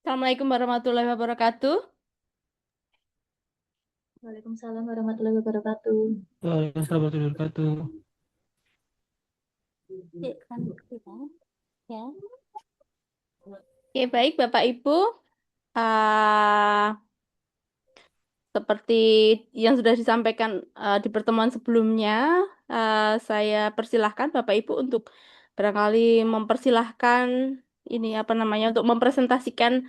Assalamualaikum warahmatullahi wabarakatuh. Waalaikumsalam warahmatullahi wabarakatuh. Waalaikumsalam warahmatullahi wabarakatuh. Cek, kan kita, ya. Oke, baik Bapak Ibu. Ah, Seperti yang sudah disampaikan di pertemuan sebelumnya, saya persilahkan Bapak Ibu untuk barangkali mempersilahkan ini apa namanya untuk mempresentasikan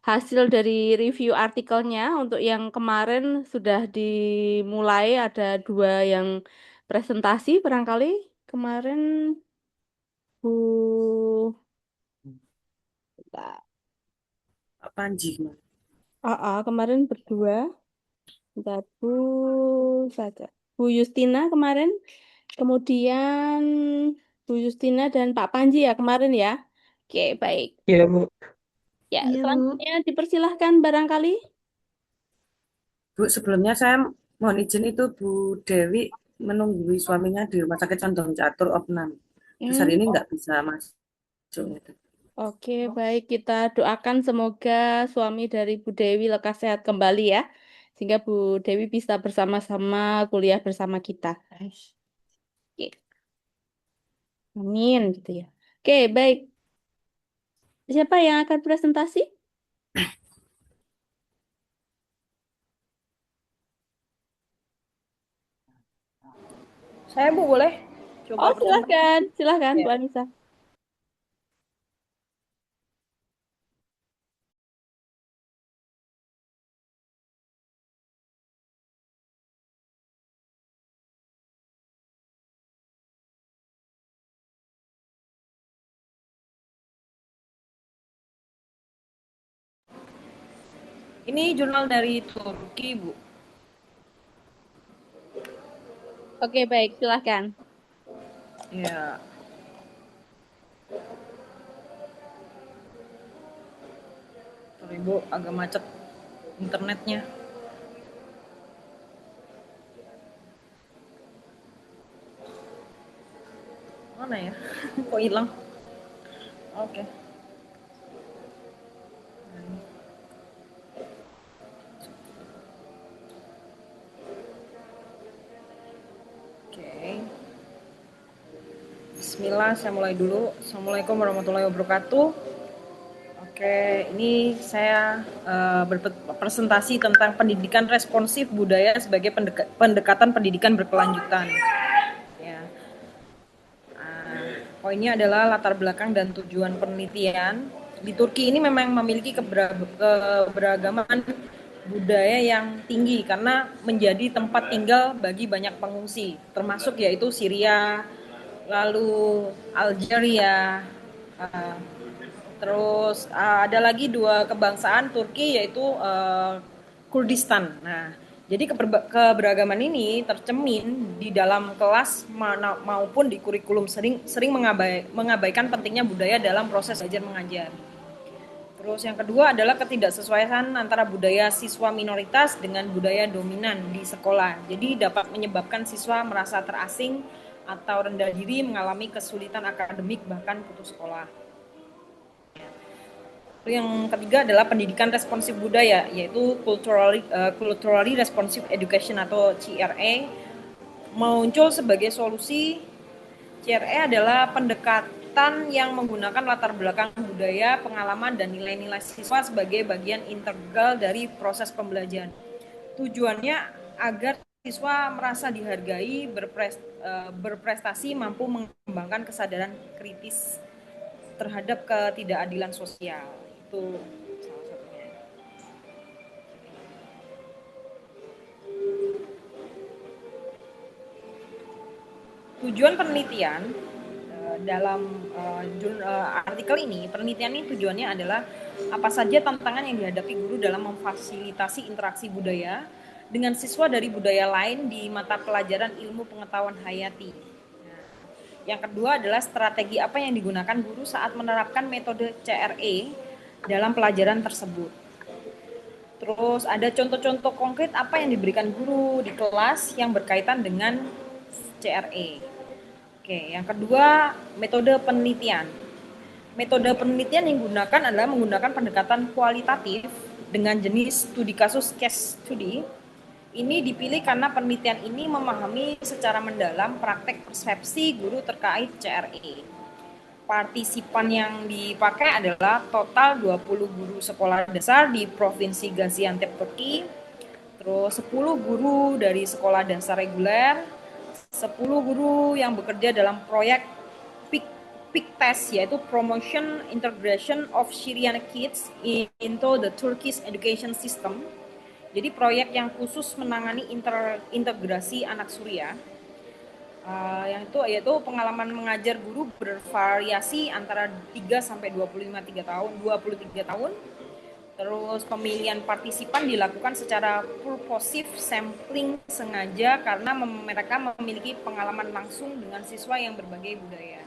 hasil dari review artikelnya. Untuk yang kemarin sudah dimulai ada dua yang presentasi barangkali kemarin Bu Pak Panji, kemarin berdua. Bentar, saja. Bu Justina kemarin, kemudian Bu Justina dan Pak Panji ya kemarin ya. Oke, baik. ya Bu. Ya, Iya, Bu. selanjutnya dipersilahkan barangkali. Bu, sebelumnya saya mohon izin itu Bu Dewi menunggui suaminya di Rumah Sakit Condong Catur Opnam. Terus hari Hmm, ini nggak bisa masuk. Gitu. oke, baik. Kita doakan semoga suami dari Bu Dewi lekas sehat kembali ya. Sehingga Bu Dewi bisa bersama-sama kuliah bersama kita. Oke, amin gitu ya. Oke, baik. Siapa yang akan presentasi? Saya Bu boleh coba Oh, presentasi? silahkan. Silahkan, Bu Ya. Anissa. Ini jurnal dari Turki, Bu. Oke, baik. Silahkan. Ya, sorry Bu, agak macet internetnya. Mana ya? Kok hilang? Oke. Oke. Bismillah, saya mulai dulu. Assalamualaikum warahmatullahi wabarakatuh. Oke, ini saya berpresentasi tentang pendidikan responsif budaya sebagai pendekatan pendidikan berkelanjutan. Ya, poinnya adalah latar belakang dan tujuan penelitian. Di Turki ini memang memiliki keberagaman budaya yang tinggi karena menjadi tempat tinggal bagi banyak pengungsi, termasuk yaitu Syria, lalu Algeria, uh, terus ada lagi dua kebangsaan Turki yaitu Kurdistan. Nah, jadi keberagaman ini tercemin di dalam kelas maupun di kurikulum sering mengabaikan pentingnya budaya dalam proses belajar mengajar. Terus yang kedua adalah ketidaksesuaian antara budaya siswa minoritas dengan budaya dominan di sekolah. Jadi dapat menyebabkan siswa merasa terasing atau rendah diri, mengalami kesulitan akademik bahkan putus sekolah. Yang ketiga adalah pendidikan responsif budaya, yaitu culturally responsive education atau CRE, muncul sebagai solusi. CRE adalah pendekatan yang menggunakan latar belakang budaya, pengalaman, dan nilai-nilai siswa sebagai bagian integral dari proses pembelajaran. Tujuannya agar siswa merasa dihargai, berprestasi, mampu mengembangkan kesadaran kritis terhadap ketidakadilan sosial. Itu salah satunya. Tujuan penelitian dalam artikel ini, penelitian ini tujuannya adalah apa saja tantangan yang dihadapi guru dalam memfasilitasi interaksi budaya dengan siswa dari budaya lain di mata pelajaran ilmu pengetahuan hayati. Nah, yang kedua adalah strategi apa yang digunakan guru saat menerapkan metode CRE dalam pelajaran tersebut. Terus ada contoh-contoh konkret apa yang diberikan guru di kelas yang berkaitan dengan CRE. Oke, yang kedua metode penelitian. Metode penelitian yang digunakan adalah menggunakan pendekatan kualitatif dengan jenis studi kasus case study. Ini dipilih karena penelitian ini memahami secara mendalam praktek persepsi guru terkait CRE. Partisipan yang dipakai adalah total 20 guru sekolah dasar di Provinsi Gaziantep, Turki, terus 10 guru dari sekolah dasar reguler, 10 guru yang bekerja dalam proyek PIK-TES, yaitu Promotion Integration of Syrian Kids into the Turkish Education System. Jadi proyek yang khusus menangani integrasi anak Suriah. Yang itu yaitu pengalaman mengajar guru bervariasi antara 3 sampai 23 tahun. Terus pemilihan partisipan dilakukan secara purposive sampling sengaja karena mereka memiliki pengalaman langsung dengan siswa yang berbagai budaya.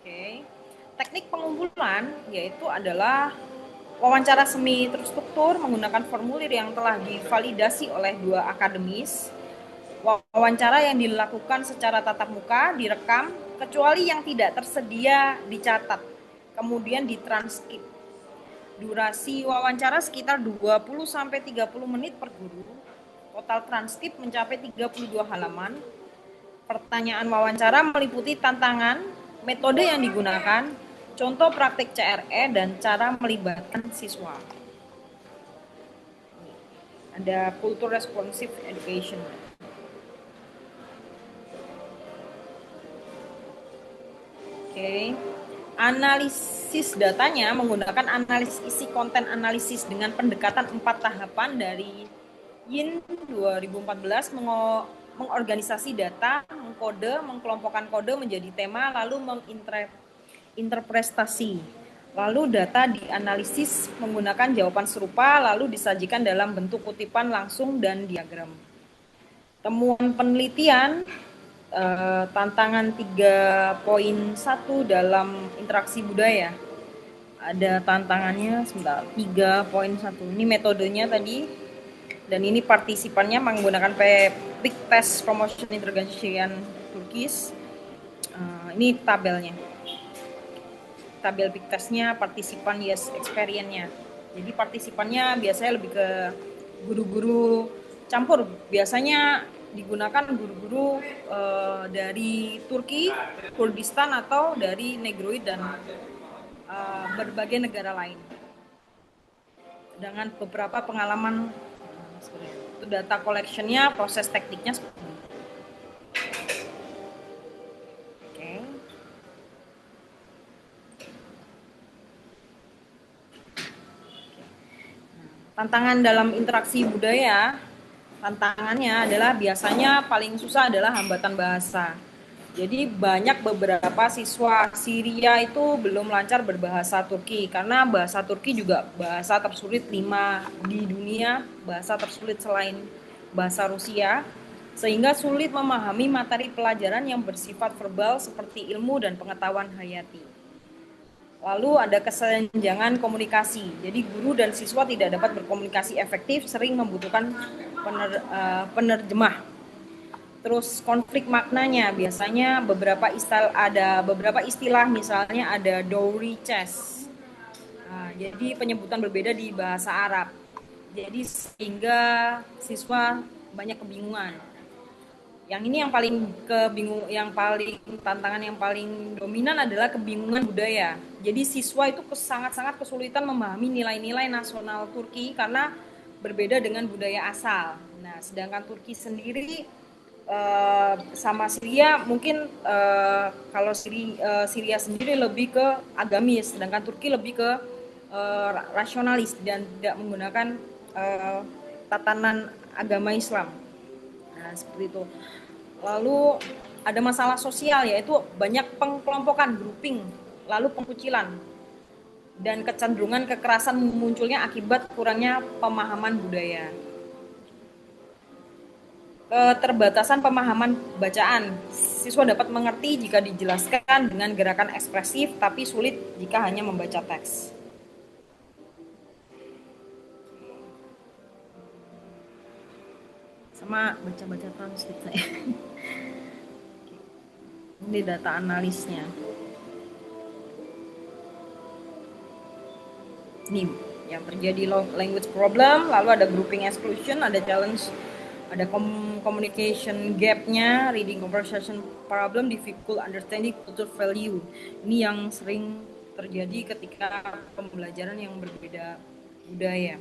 Oke. Teknik pengumpulan yaitu adalah wawancara semi terstruktur menggunakan formulir yang telah divalidasi oleh 2 akademis. Wawancara yang dilakukan secara tatap muka, direkam, kecuali yang tidak tersedia dicatat, kemudian ditranskrip. Durasi wawancara sekitar 20-30 menit per guru. Total transkrip mencapai 32 halaman. Pertanyaan wawancara meliputi tantangan, metode yang digunakan, contoh praktik CRE, dan cara melibatkan siswa. Ada Culture Responsive Education. Oke. Analisis datanya menggunakan analisis isi konten analisis dengan pendekatan 4 tahapan dari YIN 2014, mengorganisasi data, mengkode, mengkelompokkan kode menjadi tema, lalu menginterpretasi. Lalu data dianalisis menggunakan jawaban serupa, lalu disajikan dalam bentuk kutipan langsung dan diagram. Temuan penelitian, tantangan 3.1 dalam interaksi budaya. Ada tantangannya, sebentar, 3.1. Ini metodenya tadi, dan ini partisipannya menggunakan PIK-TES Promotion Integration Turkish. Ini tabelnya. Tabel PIK-TES-nya, partisipan yes experience-nya. Jadi partisipannya biasanya lebih ke guru-guru campur. Biasanya digunakan guru-guru dari Turki, Kurdistan, atau dari Negroid dan berbagai negara lain. Dengan beberapa pengalaman data collection-nya, proses tekniknya seperti ini. Oke. Tantangan dalam interaksi budaya, tantangannya adalah biasanya paling susah adalah hambatan bahasa. Jadi banyak beberapa siswa Syria itu belum lancar berbahasa Turki karena bahasa Turki juga bahasa tersulit 5 di dunia, bahasa tersulit selain bahasa Rusia, sehingga sulit memahami materi pelajaran yang bersifat verbal seperti ilmu dan pengetahuan hayati. Lalu ada kesenjangan komunikasi. Jadi guru dan siswa tidak dapat berkomunikasi efektif, sering membutuhkan penerjemah. Terus konflik maknanya, biasanya ada beberapa istilah, misalnya ada dowry chess. Jadi penyebutan berbeda di bahasa Arab. Jadi sehingga siswa banyak kebingungan. Yang ini tantangan yang paling dominan adalah kebingungan budaya. Jadi siswa itu sangat-sangat kesulitan memahami nilai-nilai nasional Turki karena berbeda dengan budaya asal. Nah, sedangkan Turki sendiri sama Syria mungkin kalau Syria sendiri lebih ke agamis, sedangkan Turki lebih ke rasionalis dan tidak menggunakan tatanan agama Islam. Nah, seperti itu. Lalu ada masalah sosial, yaitu banyak pengkelompokan, grouping, lalu pengkucilan, dan kecenderungan kekerasan munculnya akibat kurangnya pemahaman budaya. Keterbatasan pemahaman bacaan. Siswa dapat mengerti jika dijelaskan dengan gerakan ekspresif, tapi sulit jika hanya membaca teks. Sama baca-baca transkrip saya. Ini data analisnya. Nih, yang terjadi language problem, lalu ada grouping exclusion, ada challenge, ada communication gap-nya, reading conversation problem, difficult understanding cultural value. Ini yang sering terjadi ketika pembelajaran yang berbeda budaya.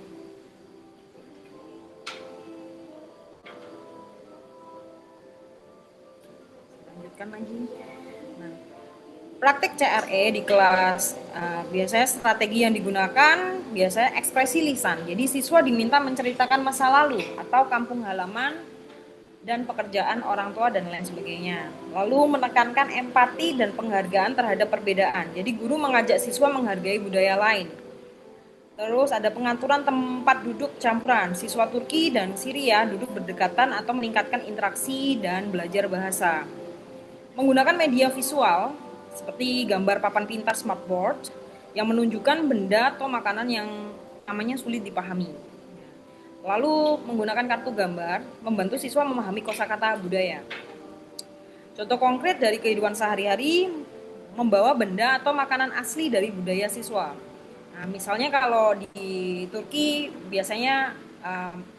Lanjutkan lagi. Nah, praktek CRE di kelas biasanya strategi yang digunakan biasanya ekspresi lisan. Jadi siswa diminta menceritakan masa lalu atau kampung halaman dan pekerjaan orang tua dan lain sebagainya. Lalu menekankan empati dan penghargaan terhadap perbedaan. Jadi guru mengajak siswa menghargai budaya lain. Terus ada pengaturan tempat duduk campuran. Siswa Turki dan Syria duduk berdekatan atau meningkatkan interaksi dan belajar bahasa. Menggunakan media visual seperti gambar papan pintar smartboard yang menunjukkan benda atau makanan yang namanya sulit dipahami. Lalu menggunakan kartu gambar membantu siswa memahami kosakata budaya. Contoh konkret dari kehidupan sehari-hari, membawa benda atau makanan asli dari budaya siswa. Nah, misalnya kalau di Turki biasanya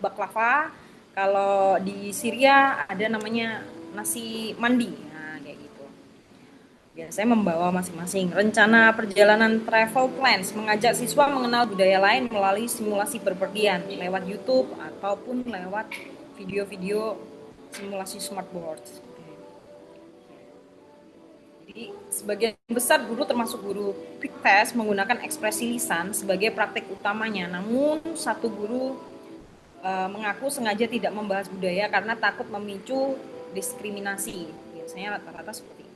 baklava, kalau di Syria ada namanya nasi mandi. Saya membawa masing-masing. Rencana perjalanan travel plans mengajak siswa mengenal budaya lain melalui simulasi bepergian lewat YouTube ataupun lewat video-video simulasi smartboard. Jadi sebagian besar guru termasuk guru quick test menggunakan ekspresi lisan sebagai praktik utamanya. Namun satu guru mengaku sengaja tidak membahas budaya karena takut memicu diskriminasi. Biasanya rata-rata seperti itu.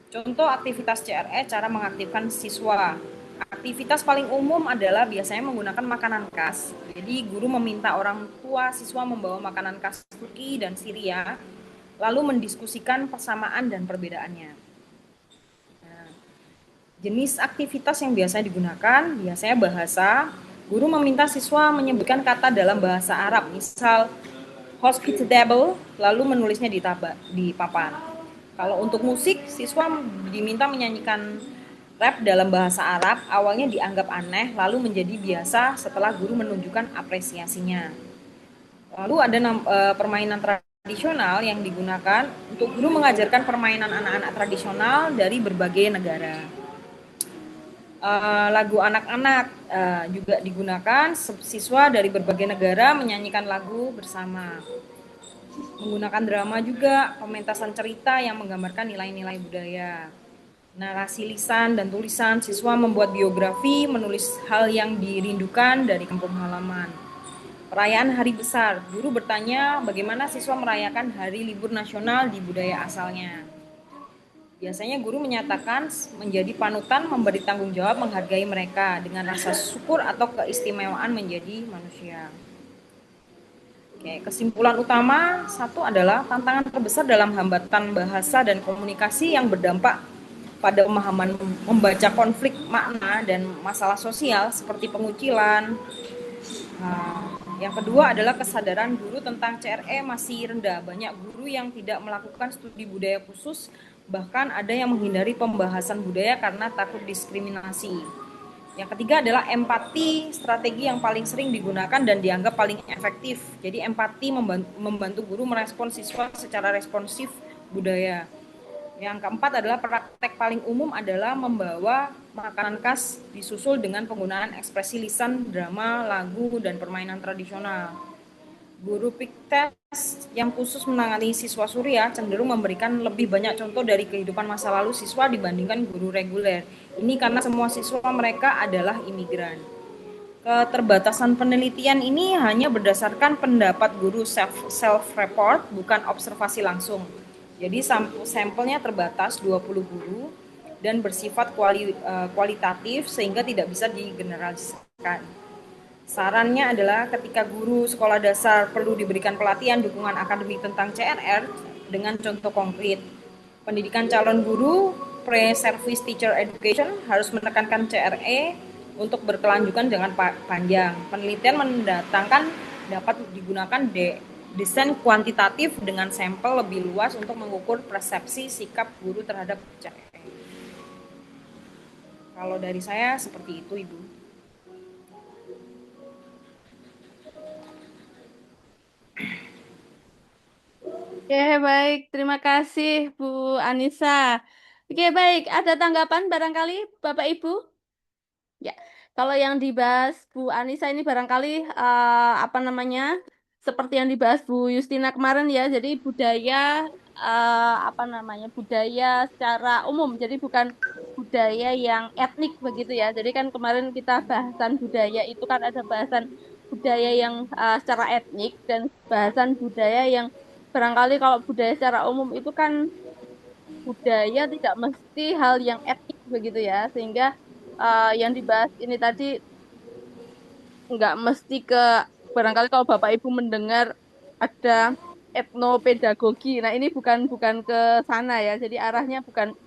Contoh aktivitas CRE, cara mengaktifkan siswa. Aktivitas paling umum adalah biasanya menggunakan makanan khas. Jadi guru meminta orang tua siswa membawa makanan khas Turki dan Syria, lalu mendiskusikan persamaan dan perbedaannya. Nah, jenis aktivitas yang biasa digunakan, biasanya bahasa. Guru meminta siswa menyebutkan kata dalam bahasa Arab, misal hospitable, lalu menulisnya di papan. Kalau untuk musik, siswa diminta menyanyikan rap dalam bahasa Arab, awalnya dianggap aneh, lalu menjadi biasa setelah guru menunjukkan apresiasinya. Lalu ada permainan tradisional yang digunakan untuk guru mengajarkan permainan anak-anak tradisional dari berbagai negara. Lagu anak-anak juga digunakan, siswa dari berbagai negara menyanyikan lagu bersama. Menggunakan drama juga, pementasan cerita yang menggambarkan nilai-nilai budaya. Narasi lisan dan tulisan, siswa membuat biografi, menulis hal yang dirindukan dari kampung halaman. Perayaan hari besar, guru bertanya bagaimana siswa merayakan hari libur nasional di budaya asalnya. Biasanya guru menyatakan menjadi panutan, memberi tanggung jawab, menghargai mereka dengan rasa syukur atau keistimewaan menjadi manusia. Oke, kesimpulan utama satu adalah tantangan terbesar dalam hambatan bahasa dan komunikasi yang berdampak pada pemahaman membaca konflik makna dan masalah sosial seperti pengucilan. Yang kedua adalah kesadaran guru tentang CRE masih rendah. Banyak guru yang tidak melakukan studi budaya khusus, bahkan ada yang menghindari pembahasan budaya karena takut diskriminasi. Yang ketiga adalah empati, strategi yang paling sering digunakan dan dianggap paling efektif. Jadi empati membantu guru merespon siswa secara responsif budaya. Yang keempat adalah praktek paling umum adalah membawa makanan khas disusul dengan penggunaan ekspresi lisan, drama, lagu, dan permainan tradisional. Guru Piktes yang khusus menangani siswa Surya cenderung memberikan lebih banyak contoh dari kehidupan masa lalu siswa dibandingkan guru reguler. Ini karena semua siswa mereka adalah imigran. Keterbatasan penelitian ini hanya berdasarkan pendapat guru self-report, bukan observasi langsung. Jadi sampelnya terbatas 20 guru dan bersifat kualitatif sehingga tidak bisa digeneralisasikan. Sarannya adalah ketika guru sekolah dasar perlu diberikan pelatihan dukungan akademik tentang CRR dengan contoh konkret. Pendidikan calon guru, pre-service teacher education harus menekankan CRE untuk berkelanjutan dengan panjang. Penelitian mendatangkan dapat digunakan desain kuantitatif dengan sampel lebih luas untuk mengukur persepsi sikap guru terhadap bocah. Kalau dari saya seperti itu, Ibu. Oke, baik. Terima kasih, Bu Anissa. Oke, baik. Ada tanggapan barangkali, Bapak Ibu? Ya, kalau yang dibahas Bu Anissa ini barangkali apa namanya, seperti yang dibahas Bu Justina kemarin ya. Jadi budaya apa namanya, budaya secara umum. Jadi bukan budaya yang etnik begitu ya. Jadi kan kemarin kita bahasan budaya itu kan ada bahasan budaya yang secara etnik dan bahasan budaya yang barangkali kalau budaya secara umum itu kan budaya tidak mesti hal yang etnik begitu ya. Sehingga yang dibahas ini tadi nggak mesti ke barangkali kalau Bapak Ibu mendengar ada etnopedagogi. Nah, ini bukan bukan ke sana ya. Jadi arahnya bukan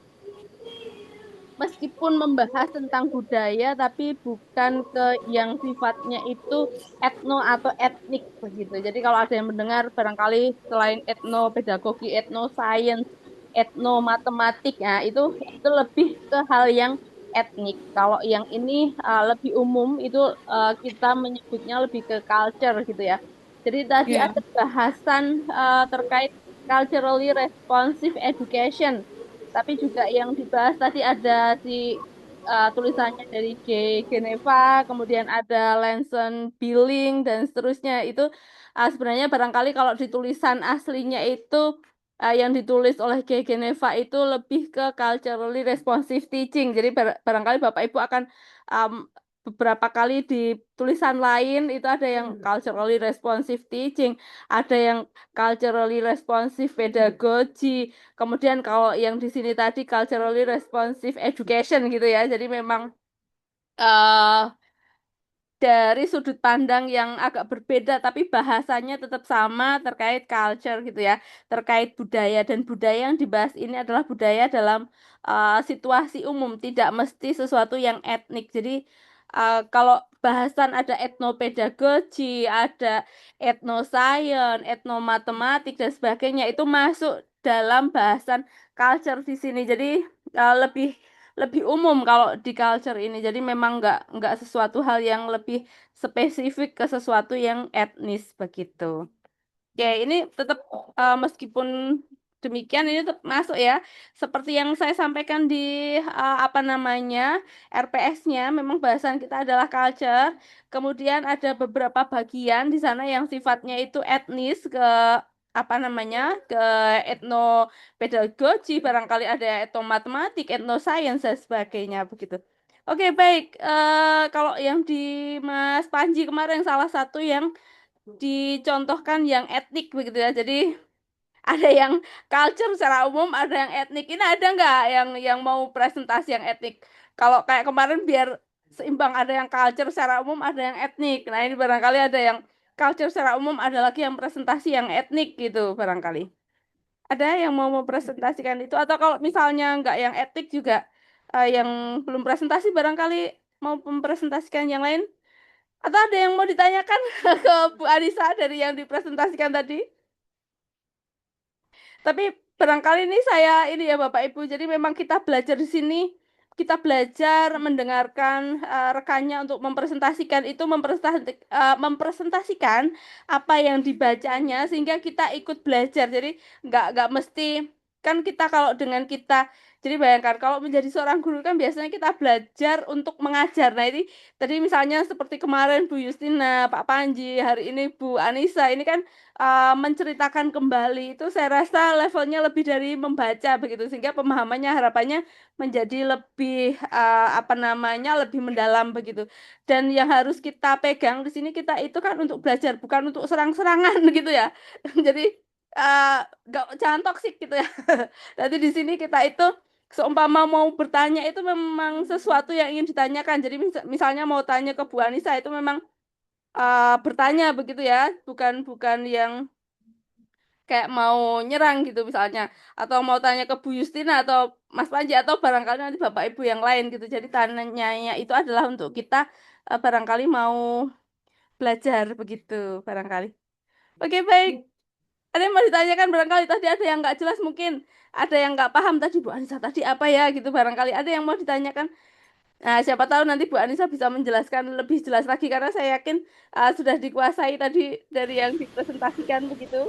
meskipun membahas tentang budaya tapi bukan ke yang sifatnya itu etno atau etnik begitu. Jadi kalau ada yang mendengar barangkali selain etnopedagogi, etnoscience, etnomatematik ya itu lebih ke hal yang etnik. Kalau yang ini lebih umum itu kita menyebutnya lebih ke culture gitu ya. Jadi tadi Iya. ada bahasan terkait culturally responsive education. Tapi juga yang dibahas tadi ada si tulisannya dari J. Geneva, kemudian ada Lanson Billing dan seterusnya. Itu sebenarnya barangkali kalau di tulisan aslinya itu yang ditulis oleh J. Geneva itu lebih ke culturally responsive teaching. Jadi barangkali Bapak Ibu akan um, beberapa kali di tulisan lain itu ada yang culturally responsive teaching, ada yang culturally responsive pedagogy. Kemudian kalau yang di sini tadi culturally responsive education gitu ya. Jadi memang eh dari sudut pandang yang agak berbeda tapi bahasanya tetap sama terkait culture gitu ya, terkait budaya dan budaya yang dibahas ini adalah budaya dalam situasi umum, tidak mesti sesuatu yang etnik. Jadi kalau bahasan ada etnopedagogi, ada etnoscience, etnomatematik dan sebagainya itu masuk dalam bahasan culture di sini. Jadi lebih lebih umum kalau di culture ini. Jadi memang nggak sesuatu hal yang lebih spesifik ke sesuatu yang etnis begitu. Oke, ini tetap meskipun demikian ini tetap masuk ya. Seperti yang saya sampaikan di apa namanya RPS-nya, memang bahasan kita adalah culture. Kemudian ada beberapa bagian di sana yang sifatnya itu etnis ke apa namanya ke etnopedagogi, barangkali ada etnomatematik, etnoscience dan sebagainya begitu. Oke, baik. Kalau yang di Mas Panji kemarin salah satu yang dicontohkan yang etnik begitu ya. Jadi ada yang culture secara umum, ada yang etnik. Ini ada nggak yang mau presentasi yang etnik? Kalau kayak kemarin biar seimbang ada yang culture secara umum, ada yang etnik. Nah ini barangkali ada yang culture secara umum, ada lagi yang presentasi yang etnik gitu barangkali. Ada yang mau mempresentasikan itu? Atau kalau misalnya nggak yang etnik juga, yang belum presentasi barangkali mau mempresentasikan yang lain? Atau ada yang mau ditanyakan ke Bu Anissa dari yang dipresentasikan tadi? Tapi barangkali ini saya ini ya Bapak Ibu, jadi memang kita belajar di sini, kita belajar mendengarkan rekannya untuk mempresentasikan itu mempresentasikan apa yang dibacanya sehingga kita ikut belajar. Jadi nggak mesti kan kita kalau dengan kita jadi bayangkan kalau menjadi seorang guru kan biasanya kita belajar untuk mengajar. Nah ini tadi misalnya seperti kemarin Bu Justina, Pak Panji, hari ini Bu Anissa ini kan menceritakan kembali itu saya rasa levelnya lebih dari membaca begitu sehingga pemahamannya harapannya menjadi lebih apa namanya lebih mendalam begitu dan yang harus kita pegang di sini kita itu kan untuk belajar bukan untuk serang-serangan gitu ya jadi uh, jangan toksik gitu ya nanti di sini kita itu seumpama mau bertanya itu memang sesuatu yang ingin ditanyakan jadi misalnya mau tanya ke Bu Anissa itu memang bertanya begitu ya, bukan bukan yang kayak mau nyerang gitu misalnya, atau mau tanya ke Bu Justina atau Mas Panji atau barangkali nanti Bapak Ibu yang lain gitu. Jadi tanyanya itu adalah untuk kita barangkali mau belajar begitu barangkali. Oke baik. Ada yang mau ditanyakan barangkali tadi ada yang nggak jelas mungkin ada yang nggak paham tadi Bu Anissa tadi apa ya gitu barangkali ada yang mau ditanyakan. Nah, siapa tahu nanti Bu Anissa bisa menjelaskan lebih jelas lagi karena saya yakin sudah dikuasai tadi dari yang dipresentasikan begitu.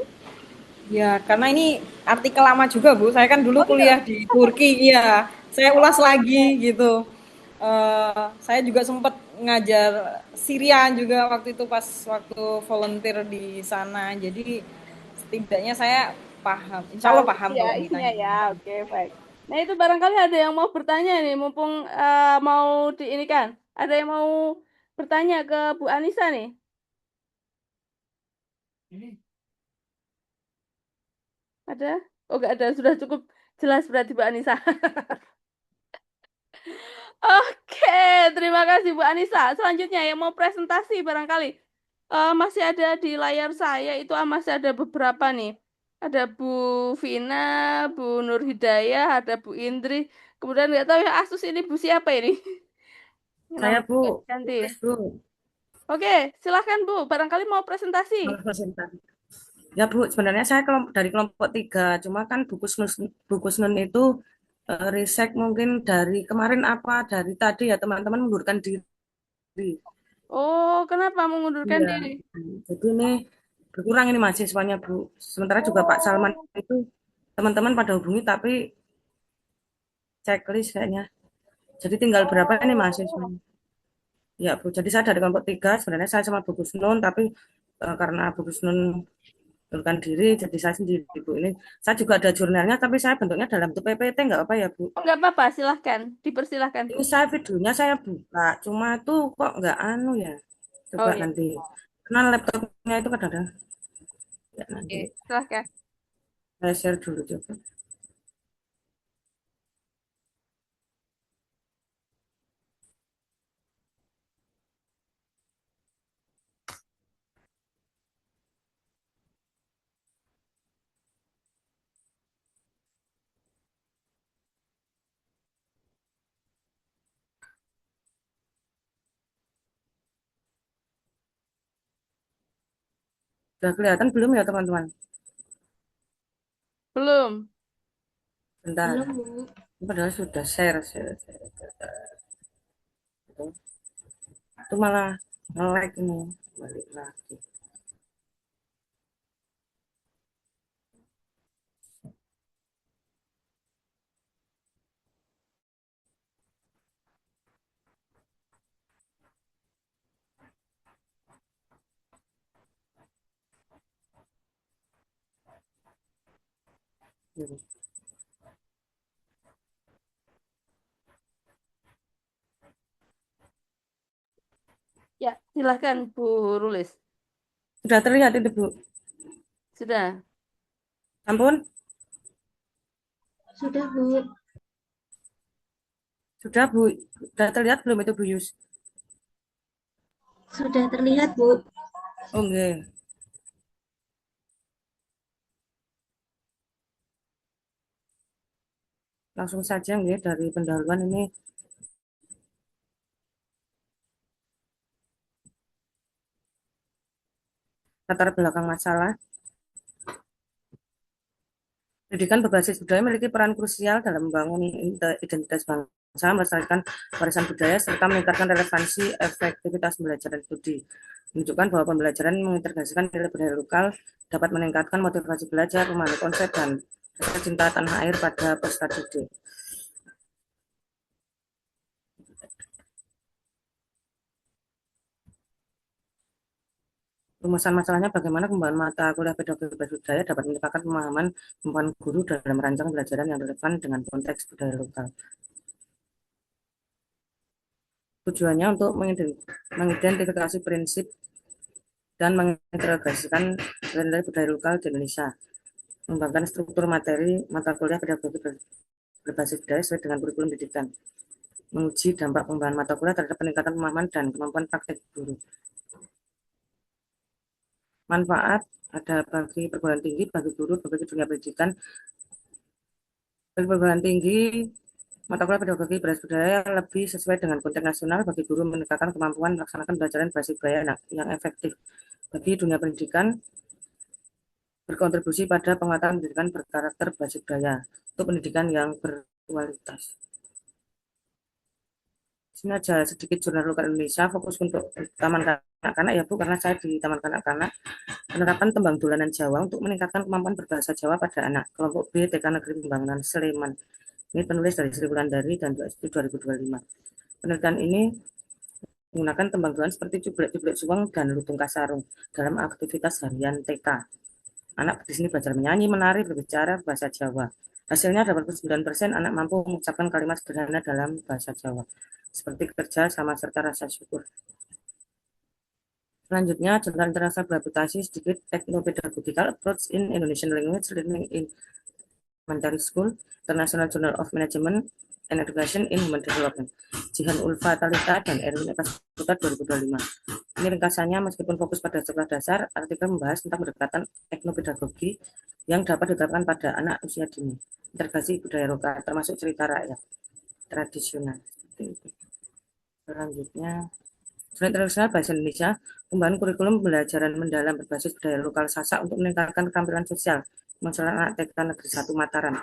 Ya, karena ini artikel lama juga, Bu. Saya kan dulu Oh gitu. kuliah di Turki, iya. Saya ulas Oh, lagi gitu. Saya juga sempat ngajar Syria juga waktu itu pas waktu volunteer di sana. Jadi setidaknya saya paham. Insya Allah tahu paham ya kalau isinya ditanya. ya. Oke, baik. Nah, itu barangkali ada yang mau bertanya nih, mumpung mau di ini kan. Ada yang mau bertanya ke Bu Anissa nih? Ada? Oh, nggak ada. Sudah cukup jelas berarti Bu Anissa. Oke, terima kasih Bu Anissa. Selanjutnya yang mau presentasi barangkali masih ada di layar saya itu masih ada beberapa nih. Ada Bu Vina, Bu Nur Hidayah, ada Bu Indri. Kemudian nggak tahu ya Asus ini Bu siapa ini? Saya Namanya Bu, juga ganti. Chris Bu, Oke, silahkan Bu. Barangkali mau presentasi. presentasi. Ya Bu, sebenarnya saya dari kelompok 3, cuma kan buku Snun itu riset mungkin dari kemarin apa, dari tadi ya teman-teman mengundurkan diri. Oh, kenapa mengundurkan Iya, diri? jadi ini berkurang ini mahasiswanya Bu. Sementara juga Pak Salman Oh, itu teman-teman pada hubungi tapi checklist kayaknya. Jadi tinggal berapa ini oh, mahasiswanya. Ya Bu, jadi saya dari kelompok 3, sebenarnya saya sama Bu Kusnun, tapi karena Bu Kusnun mengundurkan diri, jadi saya sendiri Bu. Ini saya juga ada jurnalnya, tapi saya bentuknya dalam bentuk PPT, nggak apa ya Bu. oh, nggak apa-apa. Silahkan, dipersilahkan. Ini saya videonya saya buka, cuma tuh kok nggak anu ya. Oh Coba ya, nanti. Karena laptopnya itu kadang-kadang ya nanti oke, silahkan. saya share dulu coba. Sudah kelihatan belum ya teman-teman? Belum. Bentar. Belum, Bu. Ini padahal sudah share. Itu malah nge-like ini. Balik lagi. Ya, silahkan Bu Rulis. Sudah terlihat itu Bu. Sudah. Ampun, Sudah, Bu. sudah Bu. Sudah terlihat belum itu Bu Yus? Sudah terlihat, Bu. Oh enggak. Langsung saja enggak dari pendahuluan ini latar belakang masalah. Pendidikan berbasis budaya memiliki peran krusial dalam membangun identitas bangsa, melestarikan warisan budaya, serta meningkatkan relevansi efektivitas belajar dan studi. Menunjukkan bahwa pembelajaran mengintegrasikan nilai budaya lokal dapat meningkatkan motivasi belajar, memahami konsep, dan rasa cinta tanah air pada peserta didik. Rumusan masalahnya bagaimana pengembangan mata kuliah pedagogi berbasis budaya dapat meningkatkan pemahaman kemampuan guru dalam merancang pembelajaran yang relevan dengan konteks budaya lokal. Tujuannya untuk mengidentifikasi prinsip dan mengintegrasikan nilai budaya lokal di Indonesia, mengembangkan struktur materi mata kuliah pedagogi berbasis budaya sesuai dengan kurikulum pendidikan, menguji dampak pengembangan mata kuliah terhadap peningkatan pemahaman dan kemampuan praktek guru. Manfaat ada bagi perguruan tinggi, bagi guru, bagi dunia pendidikan. Bagi perguruan tinggi, mata kuliah pedagogi berbasis budaya lebih sesuai dengan konteks nasional. Bagi guru meningkatkan kemampuan melaksanakan pelajaran berbasis budaya yang efektif. Bagi dunia pendidikan, berkontribusi pada penguatan pendidikan berkarakter basis budaya untuk pendidikan yang berkualitas. Sini aja sedikit jurnal lokal Indonesia, fokus untuk taman kanak-kanak ya Bu, karena saya di taman kanak-kanak. Penerapan tembang dolanan Jawa untuk meningkatkan kemampuan berbahasa Jawa pada anak. Kelompok B TK Negeri Pembangunan Sleman. Ini penulis dari Sri Wulandari dan 2025. Penelitian ini menggunakan tembang dolan seperti cublek-cublek suweng dan lutung kasarung dalam aktivitas harian TK. Anak di sini belajar menyanyi, menari, berbicara bahasa Jawa. Hasilnya 89% anak mampu mengucapkan kalimat sederhana dalam bahasa Jawa, seperti kerja sama serta rasa syukur. Selanjutnya, Jurnal Internasional Beraplikasi sedikit Ethnopedagogical Approach in Indonesian Language Learning in Elementary School, International Journal of Management and Education in Human Development, Jihan Ulfa Talita dan Erwin Eka Saputra 2025. Ini ringkasannya, meskipun fokus pada sekolah dasar, artikel membahas tentang pendekatan etnopedagogi yang dapat diterapkan pada anak usia dini, integrasi budaya lokal, termasuk cerita rakyat tradisional. Selanjutnya, Jurnal Internasional Bahasa Indonesia, Pembangunan Kurikulum Pembelajaran Mendalam berbasis budaya lokal Sasak untuk meningkatkan keterampilan sosial, masalah anak TK Negeri 1 Mataram.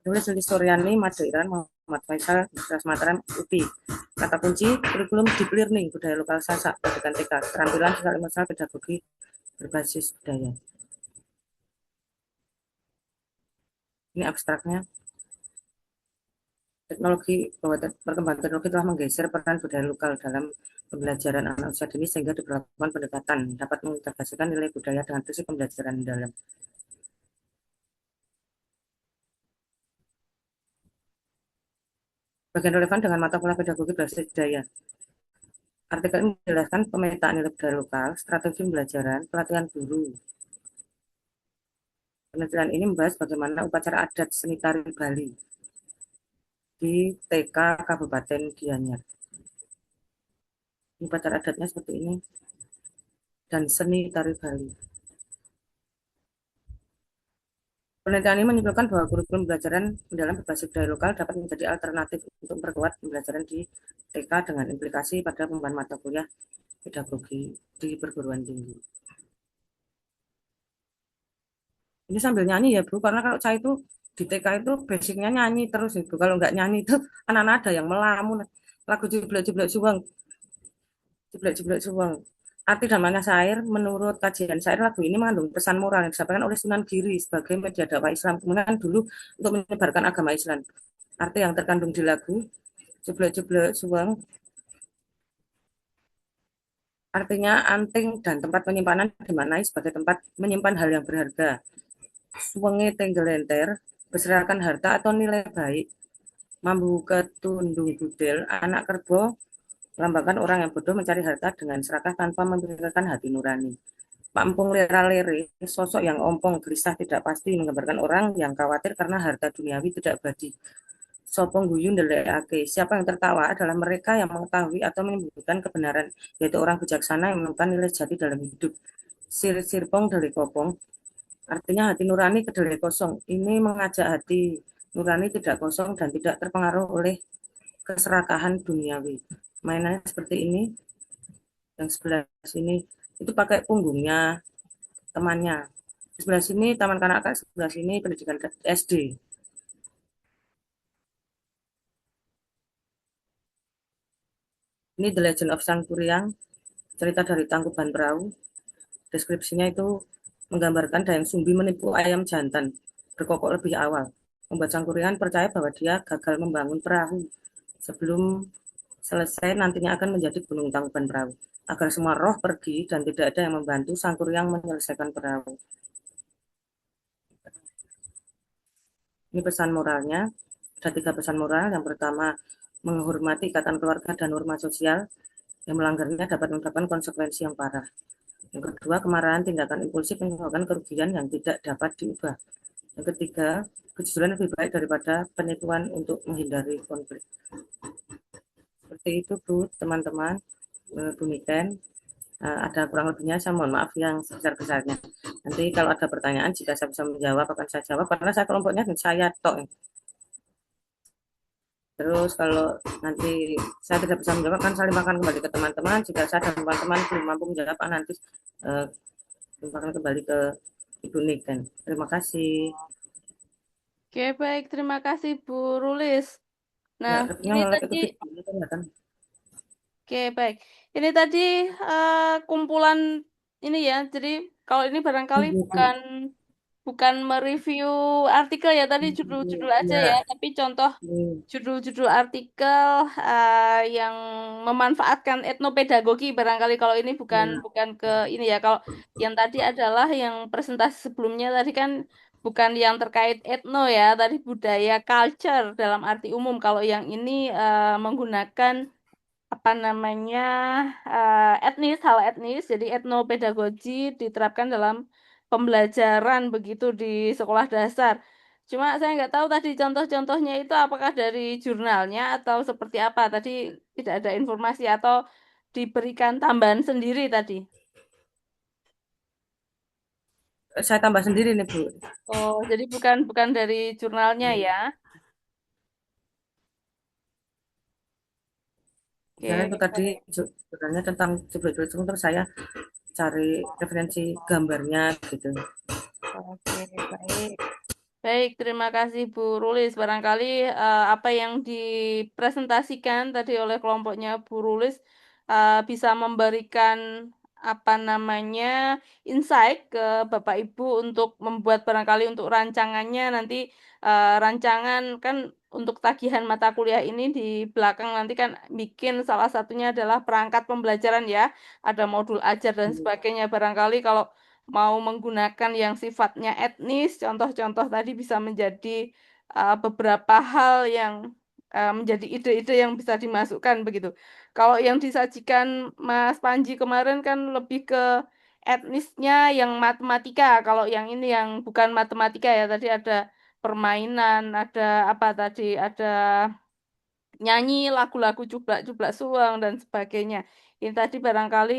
Tulis Lili Suryani, Madairan, Muhammad Faisal, Universitas Mataram, UPI. Kata kunci, kurikulum deep learning, budaya lokal Sasak, pendidikan TK, keterampilan sosial emosional pedagogi berbasis budaya. Ini abstraknya. Teknologi bahwa perkembangan teknologi telah menggeser peran budaya lokal dalam pembelajaran anak usia dini sehingga diperlakukan pendekatan dapat mengintegrasikan nilai budaya dengan prinsip pembelajaran dalam. Bagian relevan dengan mata kuliah pedagogi berbasis budaya. Artikel ini menjelaskan pemetaan nilai budaya lokal, strategi pembelajaran, pelatihan guru. Penelitian ini membahas bagaimana upacara adat seni tari Bali di TK Kabupaten Gianyar. Upacara adatnya seperti ini dan seni tari Bali. Penelitian ini menyimpulkan bahwa kurikulum pembelajaran dalam berbasis budaya lokal dapat menjadi alternatif untuk memperkuat pembelajaran di TK dengan implikasi pada pengembangan mata kuliah pedagogi di perguruan tinggi. Ini sambil nyanyi ya Bu, karena kalau saya itu di TK itu basicnya nyanyi terus Ibu. Kalau nggak nyanyi itu anak-anak ada yang melamun. Lagu jeblek-jeblek suweng, jeblek-jeblek suweng. Arti dan makna syair, menurut kajian syair lagu ini mengandung pesan moral yang disampaikan oleh Sunan Giri sebagai media dakwah Islam kemudian dulu untuk menyebarkan agama Islam. Arti yang terkandung di lagu jeblek-jeblek suweng artinya anting dan tempat penyimpanan dimaknai sebagai tempat menyimpan hal yang berharga. Suwenge tenggelenter, berserakan harta atau nilai baik. Mambu ketundung budel, anak kerbo, melambangkan orang yang bodoh mencari harta dengan serakah tanpa memikirkan hati nurani. Pak Empung lera-lere, sosok yang ompong, gelisah, tidak pasti, menggambarkan orang yang khawatir karena harta duniawi tidak badi. Sopong guyun delekake, siapa yang tertawa adalah mereka yang mengetahui atau menyembunyikan kebenaran, yaitu orang bijaksana yang menemukan nilai jati dalam hidup. Sirpong delekopong, artinya hati nurani kedelai kosong. Ini mengajak hati nurani tidak kosong dan tidak terpengaruh oleh keserakahan duniawi. Mainannya seperti ini. Yang sebelah sini itu pakai punggungnya temannya. Di sebelah sini taman kanak-kanak, sebelah sini pendidikan SD. Ini The Legend of Sangkuriang, cerita dari Tangkuban Perahu. Deskripsinya itu menggambarkan Dayang Sumbi menipu ayam jantan berkokok lebih awal. Membuat Sangkuriang percaya bahwa dia gagal membangun perahu sebelum selesai nantinya akan menjadi gunung Tangkuban Perahu. Agar semua roh pergi dan tidak ada yang membantu, Sangkuriang menyelesaikan perahu. Ini pesan moralnya. Ada 3 pesan moral. Yang pertama, menghormati ikatan keluarga dan norma sosial. Yang melanggarnya dapat mendapatkan konsekuensi yang parah. Yang kedua, kemarahan tindakan impulsif menyebabkan kerugian yang tidak dapat diubah. Yang ketiga, kejujuran lebih baik daripada penipuan untuk menghindari konflik. Seperti itu Bu, teman-teman, Bu Niken. Ada kurang lebihnya, saya mohon maaf yang sebesar-besarnya. Nanti kalau ada pertanyaan, jika saya bisa menjawab, akan saya jawab, karena saya kelompoknya dan saya tok. Terus kalau nanti saya tidak bisa menjawab, kan saya limpahkan kembali ke teman-teman. Jika saya dan teman-teman belum mampu menjawab, nanti Limpahkan kembali ke Ibu Niken. Terima kasih. Oke, baik. Terima kasih, Bu Rulis. Nah, Nggak, ini nggak tadi, ikut video kan? oke, baik. Ini tadi kumpulan ini ya. Jadi kalau ini barangkali bukan bukan mereview artikel ya, tadi judul-judul aja ya, Ya, tapi contoh hmm, judul-judul artikel yang memanfaatkan etnopedagogi barangkali kalau ini bukan ya, bukan ke ini ya. Kalau yang tadi adalah yang presentasi sebelumnya tadi kan bukan yang terkait etno ya, tadi budaya culture dalam arti umum. Kalau yang ini menggunakan apa namanya etnis, hal etnis, jadi etnopedagogi diterapkan dalam pembelajaran begitu di sekolah dasar. Cuma saya nggak tahu tadi contoh-contohnya itu apakah dari jurnalnya atau seperti apa. Tadi tidak ada informasi atau diberikan tambahan sendiri tadi. saya tambah sendiri nih Bu. Oh, jadi bukan bukan dari jurnalnya ya. Misalnya Oke, itu tadi baik. sebenarnya tentang judul itu terus saya cari referensi gambarnya gitu. Oke, baik. Baik, terima kasih Bu Rulis. Barangkali apa yang dipresentasikan tadi oleh kelompoknya Bu Rulis bisa memberikan apa namanya insight ke Bapak Ibu untuk membuat barangkali untuk rancangannya nanti rancangan kan untuk tagihan mata kuliah ini di belakang nanti kan bikin salah satunya adalah perangkat pembelajaran ya. Ada modul ajar dan sebagainya. Barangkali kalau mau menggunakan yang sifatnya etnis, contoh-contoh tadi bisa menjadi beberapa hal yang menjadi ide-ide yang bisa dimasukkan begitu. Kalau yang disajikan Mas Panji kemarin kan lebih ke etnisnya yang matematika. Kalau yang ini yang bukan matematika ya, tadi ada permainan, ada apa tadi, ada nyanyi lagu-lagu jublak-jublak suang dan sebagainya. Ini tadi barangkali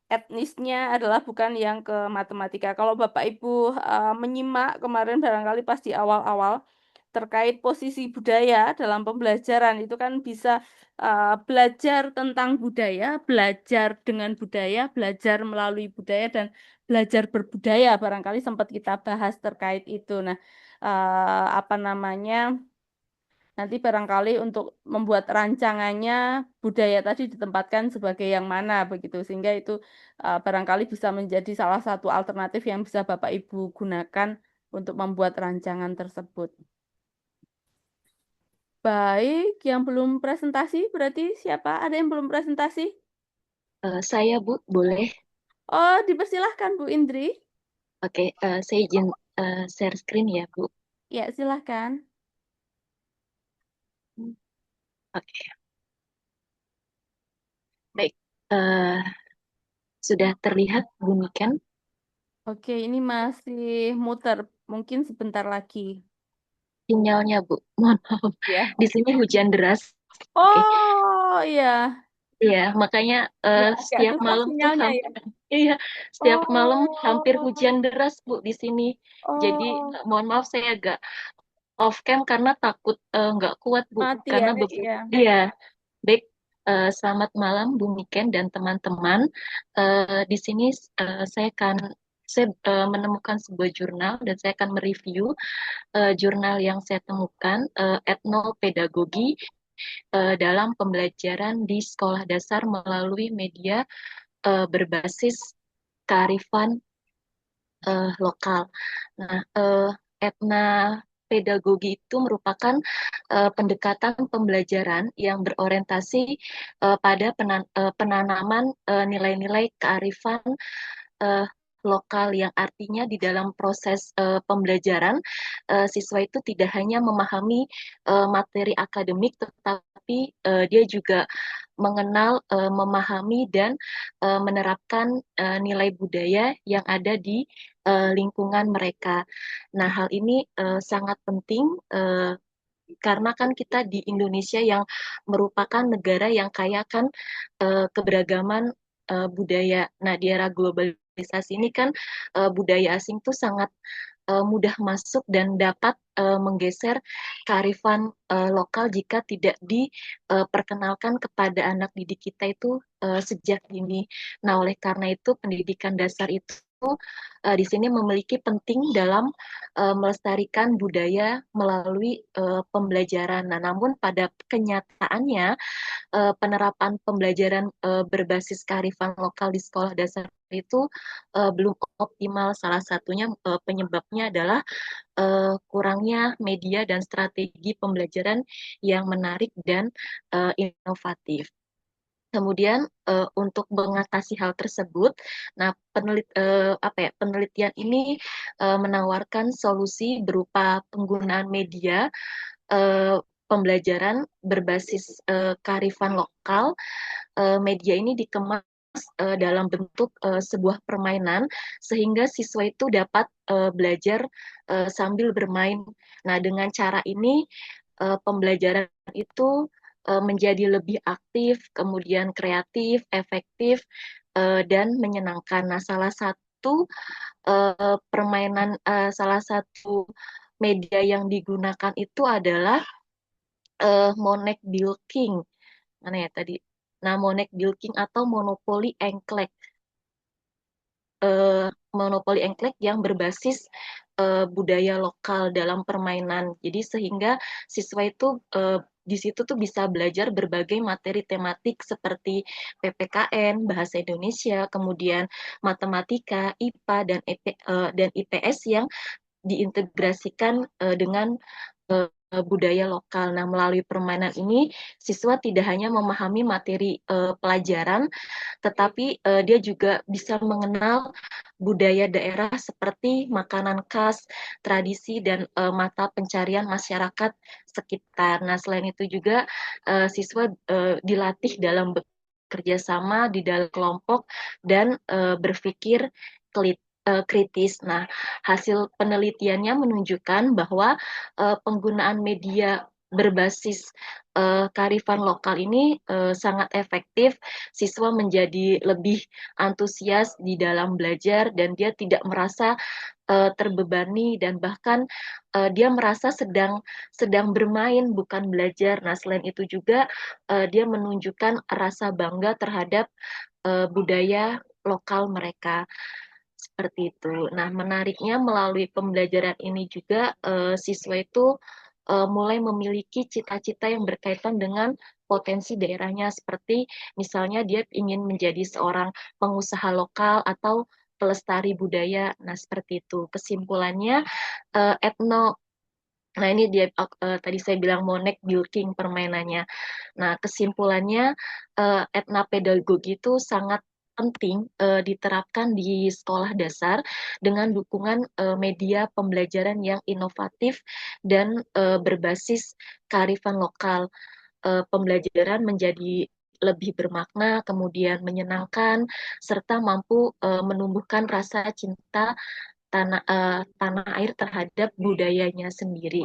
etnisnya adalah bukan yang ke matematika. Kalau Bapak Ibu menyimak kemarin barangkali pas di awal-awal terkait posisi budaya dalam pembelajaran itu kan bisa belajar tentang budaya, belajar dengan budaya, belajar melalui budaya dan belajar berbudaya. Barangkali sempat kita bahas terkait itu. Nah, apa namanya? Nanti barangkali untuk membuat rancangannya budaya tadi ditempatkan sebagai yang mana begitu sehingga itu barangkali bisa menjadi salah satu alternatif yang bisa Bapak Ibu gunakan untuk membuat rancangan tersebut. Baik, yang belum presentasi berarti siapa? Ada yang belum presentasi? Saya Bu, boleh? Oh, dipersilahkan Bu Indri. Oke, saya izin share screen ya Bu. Ya, silahkan. Oke, baik. Eh, sudah terlihat bunyi kan Oke, ini masih muter. Mungkin sebentar lagi. sinyalnya Bu? Mohon maaf. Ya. Di sini hujan deras. Oke, Oh, iya. iya makanya Ya, agak setiap susah malam tuh sinyalnya ya. iya, setiap malam hampir Oh, hujan deras Bu di sini. Jadi oh, mohon maaf saya agak off cam karena takut nggak kuat Bu. mati ya, Karena iya. iya, baik. Selamat malam Bu Niken dan teman-teman. Di sini saya menemukan sebuah jurnal dan saya akan mereview jurnal yang saya temukan, etnopedagogi dalam pembelajaran di sekolah dasar melalui media berbasis kearifan lokal. Nah, etna pedagogi itu merupakan pendekatan pembelajaran yang berorientasi pada penanaman nilai-nilai kearifan uh, lokal yang artinya di dalam proses pembelajaran siswa itu tidak hanya memahami materi akademik tetapi dia juga mengenal, memahami dan menerapkan nilai budaya yang ada di lingkungan mereka. Nah, hal ini sangat penting karena kan kita di Indonesia yang merupakan negara yang kaya kan keberagaman budaya. Nah, di era globalisasi ini kan budaya asing tuh sangat mudah masuk dan dapat menggeser kearifan lokal jika tidak diperkenalkan kepada anak didik kita itu sejak dini. Nah, oleh karena itu pendidikan dasar itu di sini memiliki penting dalam melestarikan budaya melalui pembelajaran. Nah, namun pada kenyataannya penerapan pembelajaran berbasis kearifan lokal di sekolah dasar itu belum optimal. Salah satunya penyebabnya adalah kurangnya media dan strategi pembelajaran yang menarik dan inovatif. Kemudian untuk mengatasi hal tersebut, nah penelitian ini menawarkan solusi berupa penggunaan media pembelajaran berbasis kearifan lokal. Media ini dikemas dalam bentuk sebuah permainan sehingga siswa itu dapat belajar sambil bermain. Nah, dengan cara ini pembelajaran itu menjadi lebih aktif, kemudian kreatif, efektif, dan menyenangkan. Nah, salah satu media yang digunakan itu adalah Monek Bilking. Mana ya tadi? Nah, Monek Bilking atau monopoli engklek yang berbasis budaya lokal dalam permainan. Jadi sehingga siswa itu di situ tuh bisa belajar berbagai materi tematik seperti PPKN, bahasa Indonesia, kemudian matematika, IPA dan IPS yang diintegrasikan dengan budaya lokal. Nah, melalui permainan ini siswa tidak hanya memahami materi pelajaran, tetapi dia juga bisa mengenal budaya daerah seperti makanan khas, tradisi, dan mata pencarian masyarakat sekitar. Nah, selain itu juga siswa dilatih dalam bekerja sama di dalam kelompok dan berpikir kritis. Nah, hasil penelitiannya menunjukkan bahwa penggunaan media berbasis kearifan lokal ini sangat efektif. Siswa menjadi lebih antusias di dalam belajar dan dia tidak merasa terbebani dan bahkan dia merasa sedang bermain bukan belajar. Nah, selain itu juga dia menunjukkan rasa bangga terhadap budaya lokal mereka. Seperti itu. Nah, menariknya melalui pembelajaran ini juga siswa itu mulai memiliki cita-cita yang berkaitan dengan potensi daerahnya, seperti misalnya dia ingin menjadi seorang pengusaha lokal atau pelestari budaya. Nah, seperti itu. Kesimpulannya, etno Nah, ini dia tadi saya bilang Monek Bilking permainannya. Nah, kesimpulannya etnopedagogi itu sangat penting diterapkan di sekolah dasar dengan dukungan media pembelajaran yang inovatif dan berbasis kearifan lokal. Pembelajaran menjadi lebih bermakna, kemudian menyenangkan, serta mampu menumbuhkan rasa cinta tanah air terhadap budayanya sendiri.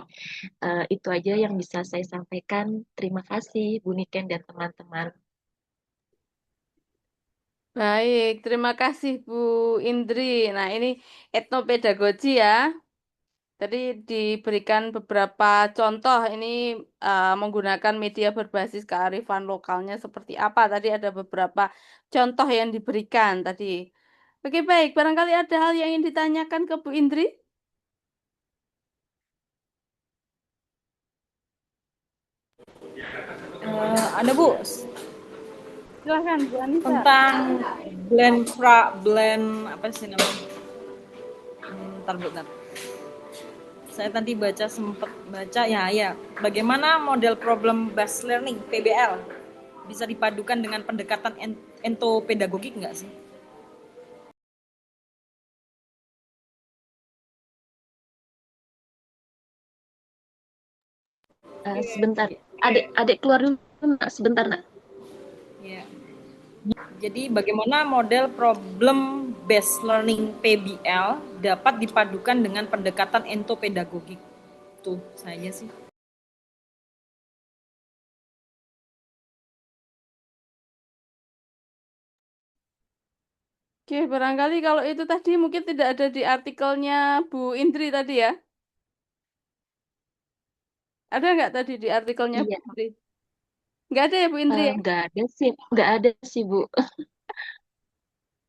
Itu aja yang bisa saya sampaikan. Terima kasih, Bu Niken dan teman-teman. Baik, terima kasih Bu Indri. Nah, ini etnopedagogi ya. Tadi diberikan beberapa contoh ini menggunakan media berbasis kearifan lokalnya seperti apa. Tadi ada beberapa contoh yang diberikan tadi. Oke, baik. Barangkali ada hal yang ingin ditanyakan ke Bu Indri? Ada Bu, Silahkan Bu Anissa. tentang blend apa sih namanya? Bentar. Saya tadi sempat baca ya, bagaimana model problem based learning PBL bisa dipadukan dengan pendekatan entopedagogik nggak sih? Sebentar, adik keluar dulu, nak. Sebentar, nak. Ya. Jadi bagaimana model problem based learning PBL dapat dipadukan dengan pendekatan entopedagogik? Tuh saja sih. Oke, barangkali kalau itu tadi mungkin tidak ada di artikelnya Bu Indri tadi ya. Ada nggak tadi di artikelnya Bu Iya, Indri? Nggak ada ya Bu Indri ya? nggak ada sih Bu.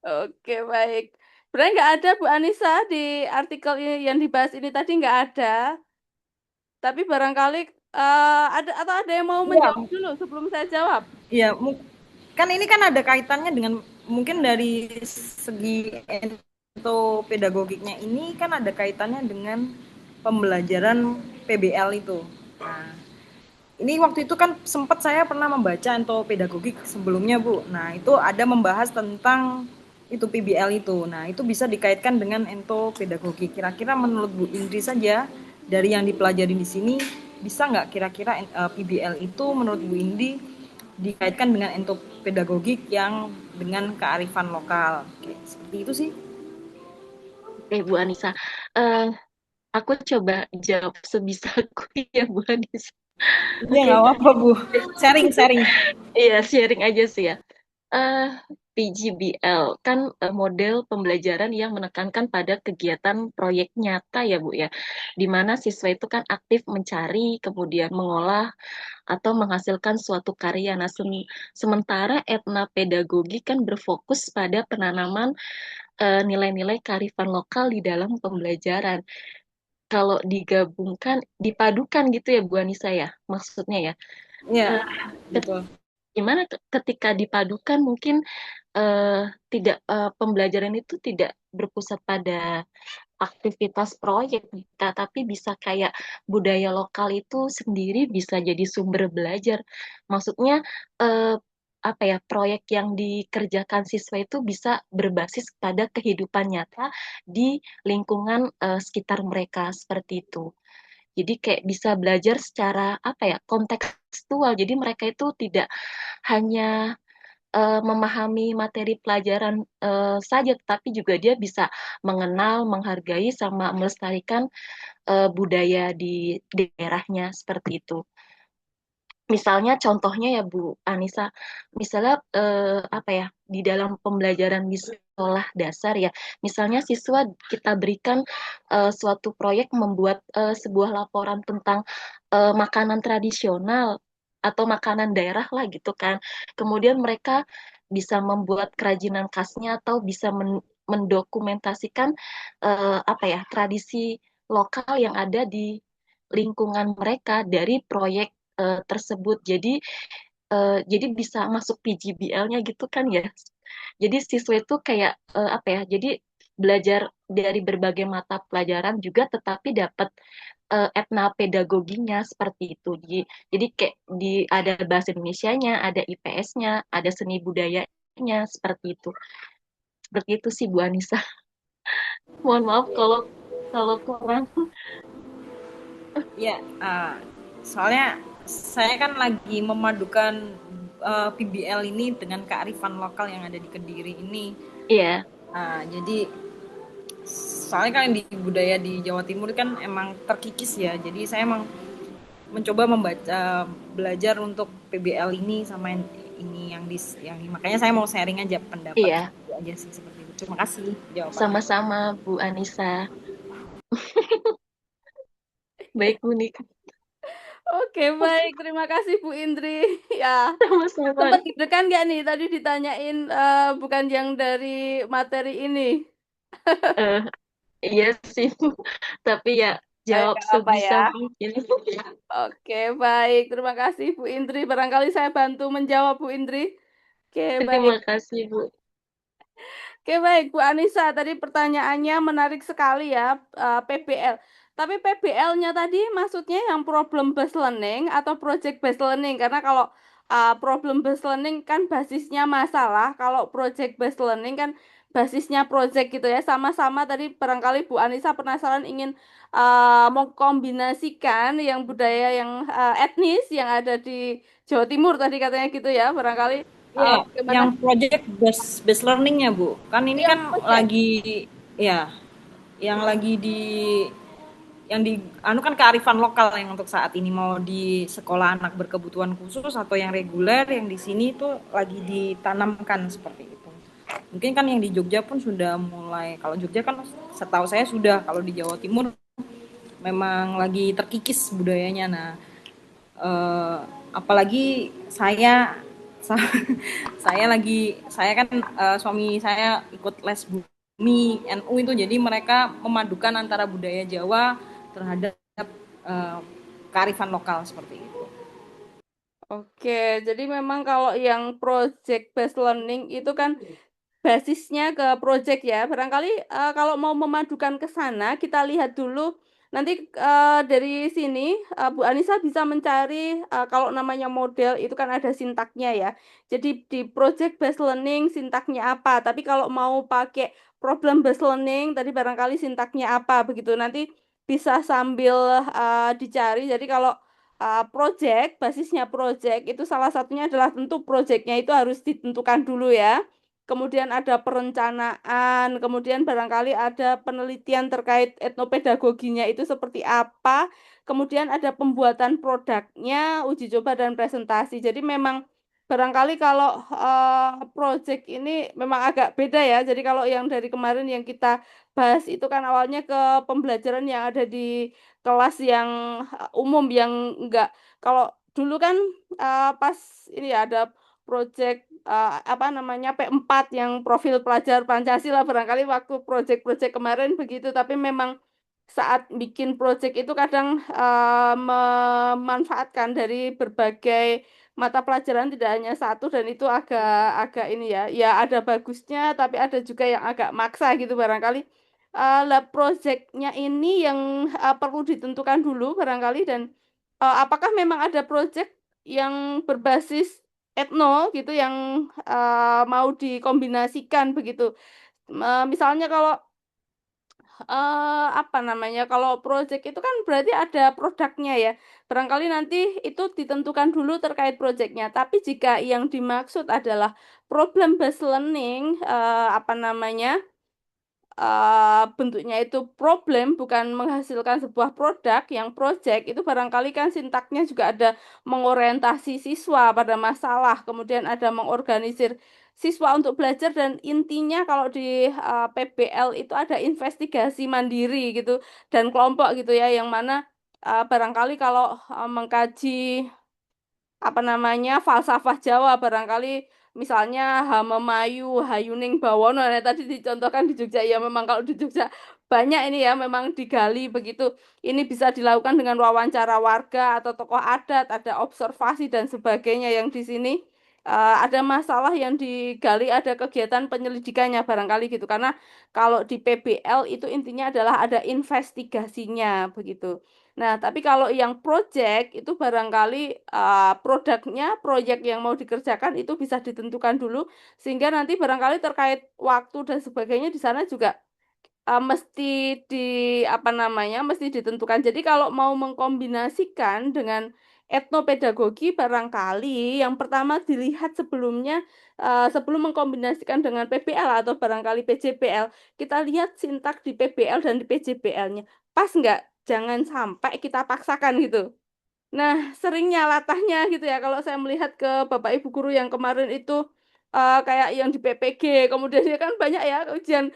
Oke, baik. Sebenarnya nggak ada Bu Anissa di artikel yang dibahas ini tadi nggak ada. Tapi barangkali ada atau ada yang mau Iya, menjawab dulu sebelum saya jawab. iya, kan ini kan ada kaitannya dengan mungkin dari segi pedagogiknya ini kan ada kaitannya dengan pembelajaran PBL itu. Nah, ini waktu itu kan sempat saya pernah membaca pedagogik sebelumnya, Bu. Nah, itu ada membahas tentang itu PBL itu. Nah, itu bisa dikaitkan dengan pedagogik. Kira-kira menurut Bu Indri saja dari yang dipelajari di sini bisa nggak kira-kira PBL itu menurut Bu Indri dikaitkan dengan pedagogik yang dengan kearifan lokal. Oke, seperti itu sih. Oke Bu Anissa, Eh, aku coba jawab sebisaku ya Bu Anissa. Iya, Oke, nggak apa-apa, Bu. Sharing-sharing. iya sharing aja sih ya. eh PGBL kan model pembelajaran yang menekankan pada kegiatan proyek nyata ya Bu ya, di mana siswa itu kan aktif mencari, kemudian mengolah atau menghasilkan suatu karya. Nah, sementara etna pedagogi kan berfokus pada penanaman nilai-nilai kearifan lokal di dalam pembelajaran. Kalau digabungkan, dipadukan gitu ya Bu Anissa ya, maksudnya ya. Iya, Eh, betul. Gimana ketika dipadukan mungkin tidak pembelajaran itu tidak berpusat pada aktivitas proyek, tapi bisa kayak budaya lokal itu sendiri bisa jadi sumber belajar. Maksudnya eh, apa ya, proyek yang dikerjakan siswa itu bisa berbasis pada kehidupan nyata di lingkungan sekitar mereka seperti itu. Jadi kayak bisa belajar secara apa ya, kontekstual. Jadi mereka itu tidak hanya memahami materi pelajaran saja, tetapi juga dia bisa mengenal, menghargai, sama melestarikan budaya di daerahnya seperti itu. Misalnya contohnya ya Bu Anissa, misalnya apa ya, di dalam pembelajaran di sekolah dasar ya, misalnya siswa kita berikan suatu proyek membuat sebuah laporan tentang makanan tradisional atau makanan daerah lah gitu kan. Kemudian mereka bisa membuat kerajinan khasnya atau bisa mendokumentasikan apa ya, tradisi lokal yang ada di lingkungan mereka dari proyek tersebut. Jadi bisa masuk PGBL-nya gitu kan ya. Jadi siswa itu kayak apa ya? Jadi belajar dari berbagai mata pelajaran juga, tetapi dapat etna pedagoginya seperti itu. Jadi kayak ada bahasa Indonesianya, ada IPS-nya, ada seni budayanya seperti itu. Seperti itu sih Bu Anissa. Mohon maaf kalau kalau kurang. Ya, soalnya saya kan lagi memadukan PBL ini dengan kearifan lokal yang ada di Kediri ini. Iya, Jadi soalnya kan di budaya di Jawa Timur kan emang terkikis ya. Jadi saya emang mencoba membaca belajar untuk PBL ini sama ini yang makanya saya mau sharing aja pendapat iya. aja sih seperti itu. Terima kasih jawabannya. Sama-sama Bu Anissa. Baik Bu Nika. Oke, baik. Terima kasih Bu Indri. Ya, Sama-sama. sempat deg-degan nggak nih tadi ditanyain bukan yang dari materi ini. Eh, iya sih, tapi ya jawab Nggak apa sebisa ya. mungkin. Oke, baik. Terima kasih Bu Indri. Barangkali saya bantu menjawab Bu Indri. Oke, baik. Terima kasih Bu. Oke, baik Bu Anissa. Tadi pertanyaannya menarik sekali ya, PBL. Tapi PBL-nya tadi maksudnya yang problem based learning atau project based learning? Karena kalau problem based learning kan basisnya masalah, kalau project based learning kan basisnya project gitu ya. Sama-sama tadi barangkali Bu Anissa penasaran ingin mengkombinasikan yang budaya yang etnis yang ada di Jawa Timur tadi katanya gitu ya. Barangkali Iya, bagaimana yang project based learning-nya, Bu. Kan ini yang kan project? lagi ya, yang lagi yang di kan kearifan lokal yang untuk saat ini mau di sekolah anak berkebutuhan khusus atau yang reguler yang di sini tuh lagi ditanamkan seperti itu. Mungkin kan yang di Jogja pun sudah mulai, kalau Jogja kan setahu saya sudah, kalau di Jawa Timur memang lagi terkikis budayanya. Nah, eh, apalagi saya saya kan suami saya ikut les bumi NU itu, jadi mereka memadukan antara budaya Jawa terhadap eh, kearifan lokal seperti itu. Oke, jadi memang kalau yang project based learning itu kan basisnya ke project ya. Barangkali kalau mau memadukan ke sana, kita lihat dulu nanti dari sini Bu Anissa bisa mencari kalau namanya model itu kan ada sintaknya ya. Jadi di project based learning sintaknya apa. Tapi kalau mau pakai problem based learning tadi barangkali sintaknya apa begitu. Nanti bisa sambil dicari. Jadi kalau project, basisnya project itu salah satunya adalah tentu projectnya itu harus ditentukan dulu ya. Kemudian ada perencanaan, kemudian barangkali ada penelitian terkait etnopedagoginya itu seperti apa, kemudian ada pembuatan produknya, uji coba dan presentasi. Jadi memang barangkali kalau project ini memang agak beda ya. Jadi kalau yang dari kemarin yang kita bahas itu kan awalnya ke pembelajaran yang ada di kelas yang umum yang enggak. Kalau dulu kan pas ini ya ada project apa namanya P4 yang profil pelajar Pancasila barangkali waktu project-project kemarin begitu tapi memang saat bikin project itu kadang memanfaatkan dari berbagai mata pelajaran tidak hanya satu dan itu agak agak ini ya ya ada bagusnya tapi ada juga yang agak maksa gitu barangkali lab projectnya ini yang perlu ditentukan dulu barangkali dan apakah memang ada project yang berbasis etno gitu yang mau dikombinasikan begitu. Misalnya kalau apa namanya? Kalau project itu kan berarti ada produknya ya. Barangkali nanti itu ditentukan dulu terkait projectnya. Tapi jika yang dimaksud adalah problem based learning, apa namanya? Bentuknya itu problem bukan menghasilkan sebuah produk yang project itu barangkali kan sintaknya juga ada mengorientasi siswa pada masalah kemudian ada mengorganisir siswa untuk belajar dan intinya kalau di PBL itu ada investigasi mandiri gitu dan kelompok gitu ya yang mana barangkali kalau mengkaji apa namanya falsafah Jawa barangkali misalnya Hamemayu, Hayuning Bawono nah, tadi dicontohkan di Jogja ya memang kalau di Jogja banyak ini ya memang digali begitu ini bisa dilakukan dengan wawancara warga atau tokoh adat ada observasi dan sebagainya yang di sini ada masalah yang digali ada kegiatan penyelidikannya barangkali gitu karena kalau di PBL itu intinya adalah ada investigasinya begitu. Nah, tapi kalau yang project itu barangkali produknya, proyek yang mau dikerjakan itu bisa ditentukan dulu sehingga nanti barangkali terkait waktu dan sebagainya di sana juga mesti di apa namanya, mesti ditentukan. Jadi kalau mau mengkombinasikan dengan etnopedagogi barangkali yang pertama dilihat sebelumnya sebelum mengkombinasikan dengan PBL atau barangkali PJBL, kita lihat sintak di PBL dan di PJBL-nya. Pas nggak? Jangan sampai kita paksakan gitu. Nah, seringnya latahnya gitu ya. Kalau saya melihat ke Bapak Ibu guru yang kemarin itu kayak yang di PPG, kemudian dia kan banyak ya ujian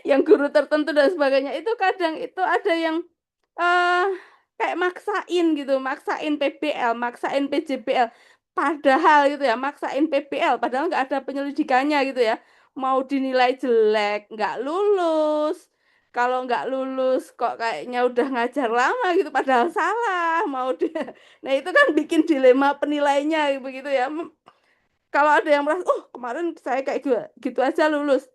yang guru tertentu dan sebagainya. Itu kadang itu ada yang eh kayak maksain gitu, maksain PBL, maksain PJBL. Padahal gitu ya, maksain PBL, padahal nggak ada penyelidikannya gitu ya. Mau dinilai jelek, nggak lulus. Kalau nggak lulus kok kayaknya udah ngajar lama gitu, padahal salah. Mau dia, nah itu kan bikin dilema penilainya begitu ya. Kalau ada yang merasa, oh kemarin saya kayak gitu, gitu aja lulus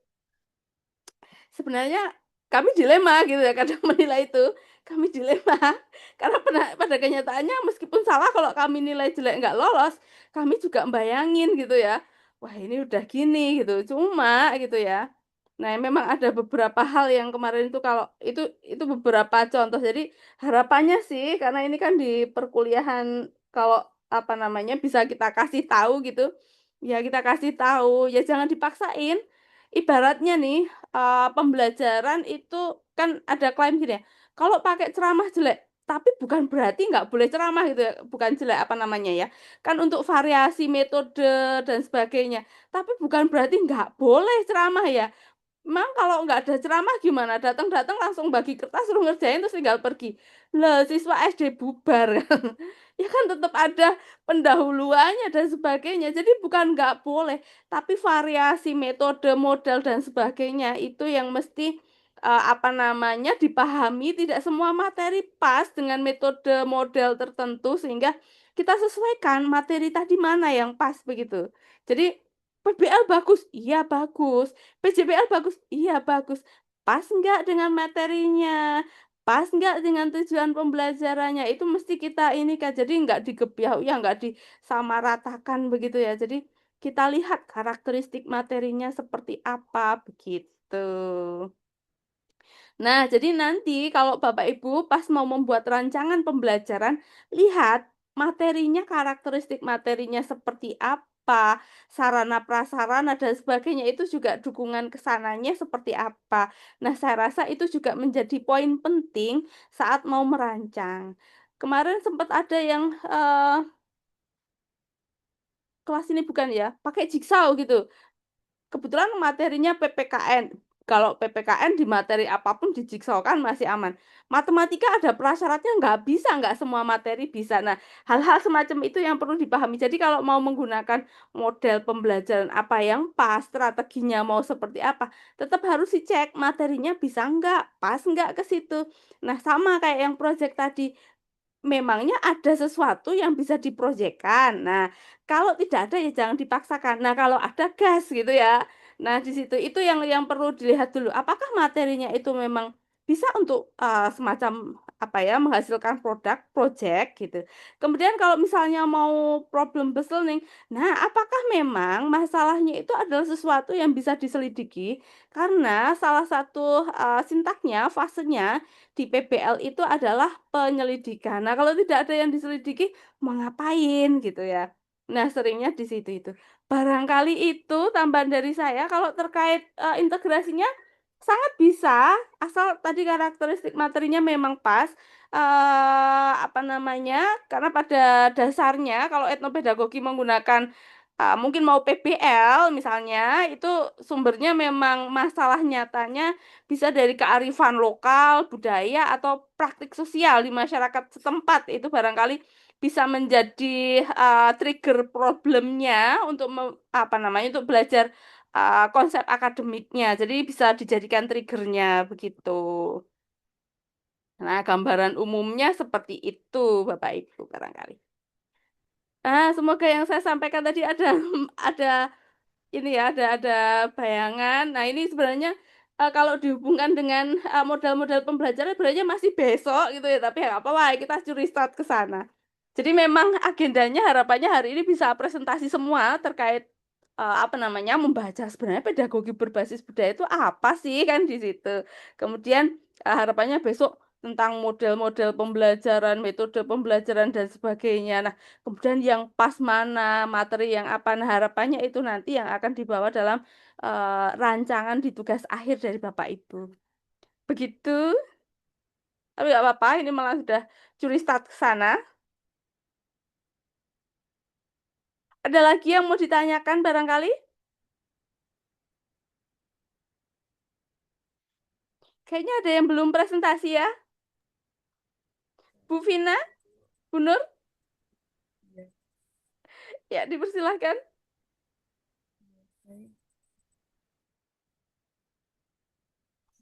sebenarnya kami dilema gitu ya kadang menilai itu kami dilema karena pada kenyataannya meskipun salah kalau kami nilai jelek nggak lolos kami juga membayangin gitu ya wah ini udah gini gitu cuma gitu ya nah memang ada beberapa hal yang kemarin itu kalau itu beberapa contoh jadi harapannya sih karena ini kan di perkuliahan kalau apa namanya bisa kita kasih tahu gitu ya kita kasih tahu ya jangan dipaksain ibaratnya nih pembelajaran itu kan ada klaim gini ya. Kalau pakai ceramah jelek, Tapi bukan berarti nggak boleh ceramah gitu ya, bukan jelek apa namanya ya. Kan untuk variasi metode dan sebagainya. Tapi bukan berarti nggak boleh ceramah ya. Memang kalau nggak ada ceramah gimana? Datang-datang langsung bagi kertas suruh ngerjain terus tinggal pergi. Lah, siswa SD bubar. Ya kan tetap ada pendahuluannya dan sebagainya. Jadi bukan nggak boleh, tapi variasi metode, model dan sebagainya itu yang mesti apa namanya dipahami. Tidak semua materi pas dengan metode model tertentu sehingga kita sesuaikan materi tadi mana yang pas begitu. Jadi PBL bagus, iya bagus. PJBL bagus, iya bagus. Pas nggak dengan materinya? Pas nggak dengan tujuan pembelajarannya? Itu mesti kita ini kan, jadi nggak digebyah, ya nggak disamaratakan begitu ya. Jadi kita lihat karakteristik materinya seperti apa begitu. Nah, jadi nanti kalau Bapak Ibu pas mau membuat rancangan pembelajaran, lihat materinya, karakteristik materinya seperti apa, sarana prasarana dan sebagainya itu juga dukungan ke sananya seperti apa. Nah, saya rasa itu juga menjadi poin penting saat mau merancang. Kemarin sempat ada yang kelas ini bukan ya, pakai jigsaw gitu. Kebetulan materinya PPKN. Kalau PPKN di materi apapun dijigsawkan masih aman. Matematika ada prasyaratnya, nggak bisa, nggak semua materi bisa. Nah, hal-hal semacam itu yang perlu dipahami. Jadi kalau mau menggunakan model pembelajaran apa yang pas, strateginya mau seperti apa, tetap harus dicek materinya bisa nggak, pas nggak ke situ. Nah, sama kayak yang proyek tadi, memangnya ada sesuatu yang bisa diprojekkan. Nah, kalau tidak ada ya jangan dipaksakan. Nah, kalau ada gas gitu ya. Nah, di situ itu yang perlu dilihat dulu. Apakah materinya itu memang bisa untuk semacam apa ya menghasilkan produk, project gitu. Kemudian kalau misalnya mau problem solving, nah apakah memang masalahnya itu adalah sesuatu yang bisa diselidiki? Karena salah satu sintaknya, fasenya di PBL itu adalah penyelidikan. Nah, kalau tidak ada yang diselidiki, mau ngapain gitu ya. Nah, seringnya di situ itu. Barangkali itu tambahan dari saya kalau terkait integrasinya sangat bisa, asal tadi karakteristik materinya memang pas. Apa namanya? Karena pada dasarnya kalau etnopedagogi menggunakan mungkin mau PBL misalnya, itu sumbernya memang masalah nyatanya bisa dari kearifan lokal, budaya, atau praktik sosial di masyarakat setempat. Itu barangkali bisa menjadi trigger problemnya untuk apa namanya untuk belajar konsep akademiknya. Jadi bisa dijadikan triggernya begitu. Nah, gambaran umumnya seperti itu, Bapak Ibu barangkali. Semoga yang saya sampaikan tadi ada ada ini ya ada bayangan. Nah ini sebenarnya kalau dihubungkan dengan model-model pembelajaran sebenarnya masih besok gitu ya, tapi ya nggak apa-apa kita curi start ke sana. Jadi memang agendanya harapannya hari ini bisa presentasi semua terkait apa namanya membaca sebenarnya pedagogi berbasis budaya itu apa sih kan di situ. Kemudian harapannya besok tentang model-model pembelajaran, metode pembelajaran dan sebagainya. Nah, kemudian yang pas mana, materi yang apa, nah harapannya itu nanti yang akan dibawa dalam rancangan di tugas akhir dari Bapak Ibu. Begitu, tapi nggak apa-apa, ini malah sudah curi start ke sana. Ada lagi yang mau ditanyakan barangkali? Kayaknya ada yang belum presentasi ya. Bu Vina, Bu Nur, ya dipersilahkan.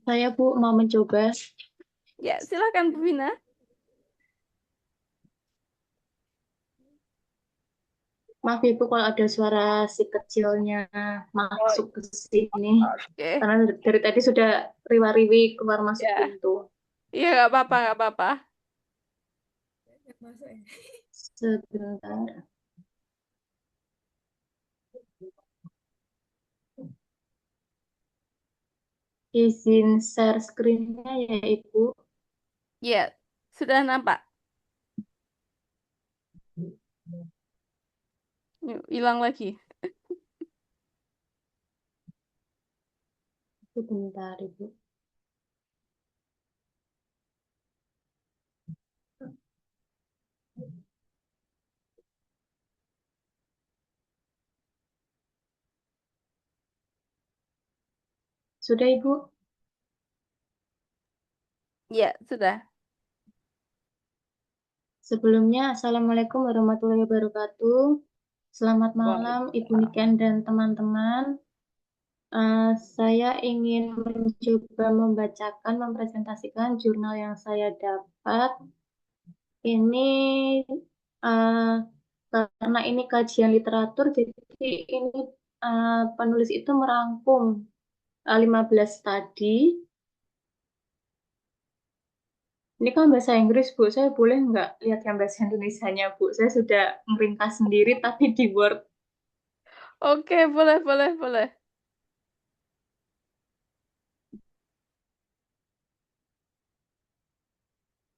Saya Bu mau mencoba. Ya, silakan Bu Vina. Maaf Ibu kalau ada suara si kecilnya masuk ke sini. Oke, Karena dari tadi sudah riwa-riwi keluar masuk ya. pintu. Iya, nggak apa-apa, nggak apa-apa. Sebentar. Izin share screen-nya ya Ibu. Ya, sudah nampak. Yuk, hilang lagi. Sebentar Ibu. Sudah, Ibu? Ya, sudah. Sebelumnya, Assalamualaikum warahmatullahi wabarakatuh. Selamat malam, Ibu Waalaikumsalam. Niken dan teman-teman. Saya ingin mencoba membacakan, mempresentasikan jurnal yang saya dapat. Ini eh, karena ini kajian literatur, jadi ini penulis itu merangkum 15 tadi. Ini kan bahasa Inggris, Bu. Saya boleh nggak lihat yang bahasa Indonesianya, Bu? Saya sudah meringkas sendiri, tapi di Word. Oke, boleh, boleh, boleh.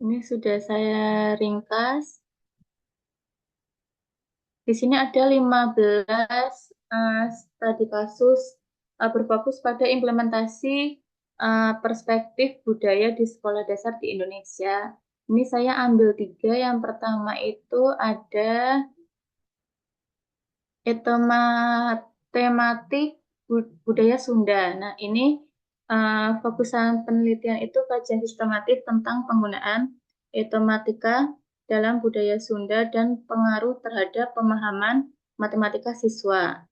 Ini sudah saya ringkas. Di sini ada 15 studi kasus berfokus pada implementasi perspektif budaya di sekolah dasar di Indonesia. Ini saya ambil 3. Yang pertama itu ada tematik budaya Sunda. Nah, ini fokusan penelitian itu kajian sistematif tentang penggunaan etematika dalam budaya Sunda dan pengaruh terhadap pemahaman matematika siswa.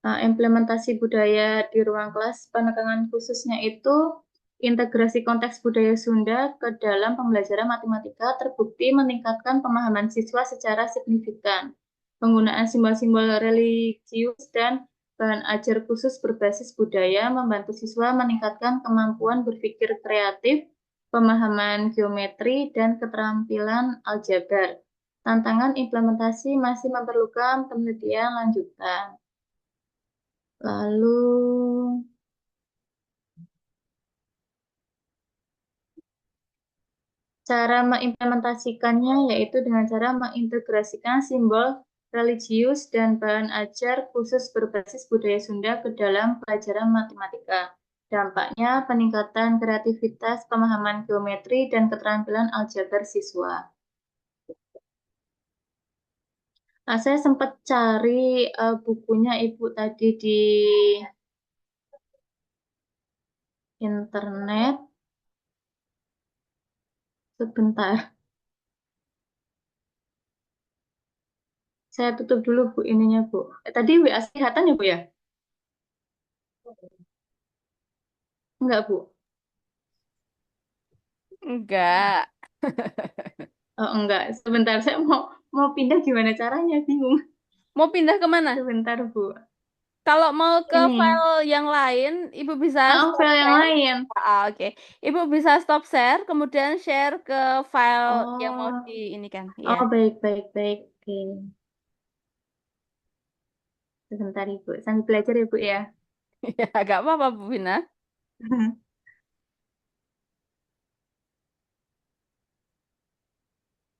Implementasi budaya di ruang kelas, penekangan khususnya itu integrasi konteks budaya Sunda ke dalam pembelajaran matematika terbukti meningkatkan pemahaman siswa secara signifikan. Penggunaan simbol-simbol religius dan bahan ajar khusus berbasis budaya membantu siswa meningkatkan kemampuan berpikir kreatif, pemahaman geometri, dan keterampilan aljabar. Tantangan implementasi masih memerlukan penelitian lanjutan. Lalu cara mengimplementasikannya yaitu dengan cara mengintegrasikan simbol religius dan bahan ajar khusus berbasis budaya Sunda ke dalam pelajaran matematika. Dampaknya peningkatan kreativitas, pemahaman geometri, dan keterampilan aljabar siswa. Saya sempat cari bukunya Ibu tadi di internet. Sebentar. Saya tutup dulu Bu ininya Bu. Tadi WA kesehatan ya Bu ya? Enggak Bu. Enggak. Oh enggak. Sebentar saya mau pindah gimana caranya bingung. Mau pindah kemana? Sebentar Bu. Kalau mau ke Ini. file yang lain, Ibu bisa stop File yang share. lain. Oke. Ibu bisa stop share, kemudian share ke file yang mau Oh. di ini kan. Ya. Oh baik baik baik. Oke. Sebentar Ibu. Sambil belajar ya Bu ya. Ya, agak apa-apa, Bu Vina.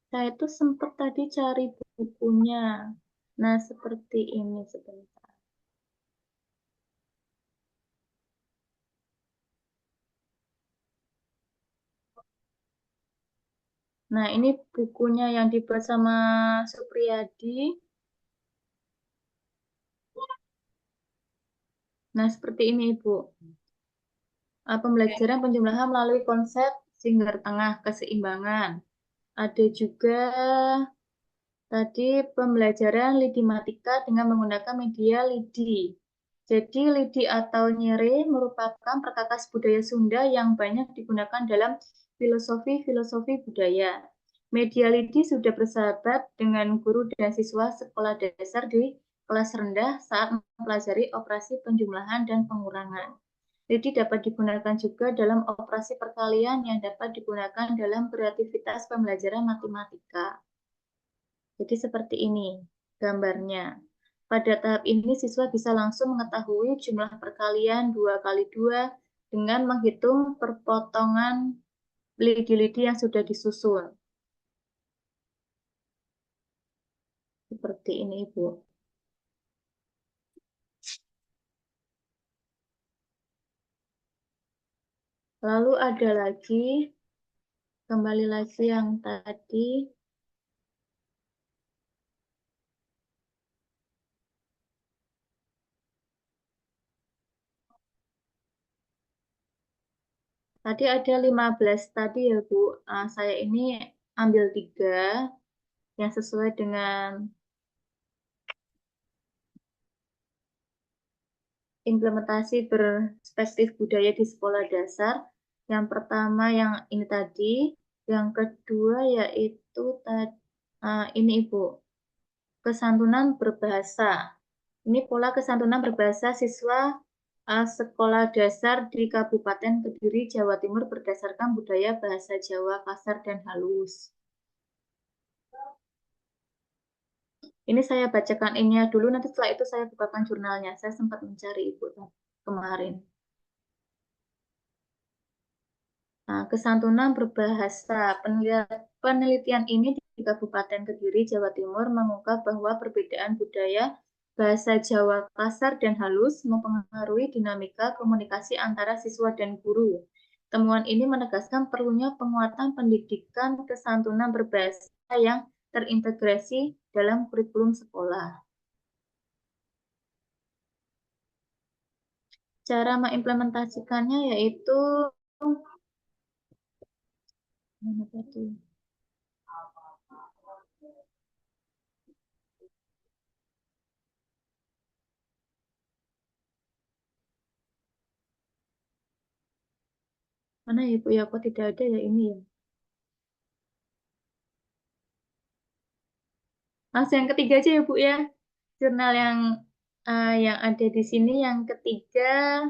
Saya itu sempat tadi cari bukunya. Nah, seperti ini sebentar. Nah, ini bukunya yang dibuat sama Supriyadi. Nah, seperti ini, Ibu. Pembelajaran penjumlahan melalui konsep Singer Tengah, keseimbangan. Ada juga tadi pembelajaran lidimatika dengan menggunakan media lidi. Jadi, lidi atau nyere merupakan perkakas budaya Sunda yang banyak digunakan dalam filosofi-filosofi budaya. Media lidi sudah bersahabat dengan guru dan siswa sekolah dasar di kelas rendah saat mempelajari operasi penjumlahan dan pengurangan. Lidi dapat digunakan juga dalam operasi perkalian yang dapat digunakan dalam kreativitas pembelajaran matematika. Jadi seperti ini gambarnya. Pada tahap ini siswa bisa langsung mengetahui jumlah perkalian 2 kali 2 dengan menghitung perpotongan lidi-lidi yang sudah disusun. Seperti ini, Ibu. Lalu ada lagi, kembali lagi yang tadi. Tadi ada 15 tadi ya Bu. Saya ini ambil 3 yang sesuai dengan implementasi perspektif budaya di sekolah dasar. Yang pertama yang ini tadi, yang kedua yaitu ini Ibu, kesantunan berbahasa. Ini pola kesantunan berbahasa siswa sekolah dasar di Kabupaten Kediri, Jawa Timur berdasarkan budaya bahasa Jawa kasar dan halus. Ini saya bacakan ini dulu, nanti setelah itu saya bukakan jurnalnya. Saya sempat mencari Ibu kemarin. Kesantunan berbahasa. Penelitian ini di Kabupaten Kediri, Jawa Timur mengungkap bahwa perbedaan budaya bahasa Jawa kasar dan halus mempengaruhi dinamika komunikasi antara siswa dan guru. Temuan ini menegaskan perlunya penguatan pendidikan kesantunan berbahasa yang terintegrasi dalam kurikulum sekolah. Cara mengimplementasikannya yaitu mana ya Bu ya, kok tidak ada ya ini ya. Langsung yang ketiga aja ya Bu ya. Jurnal yang ada di sini yang ketiga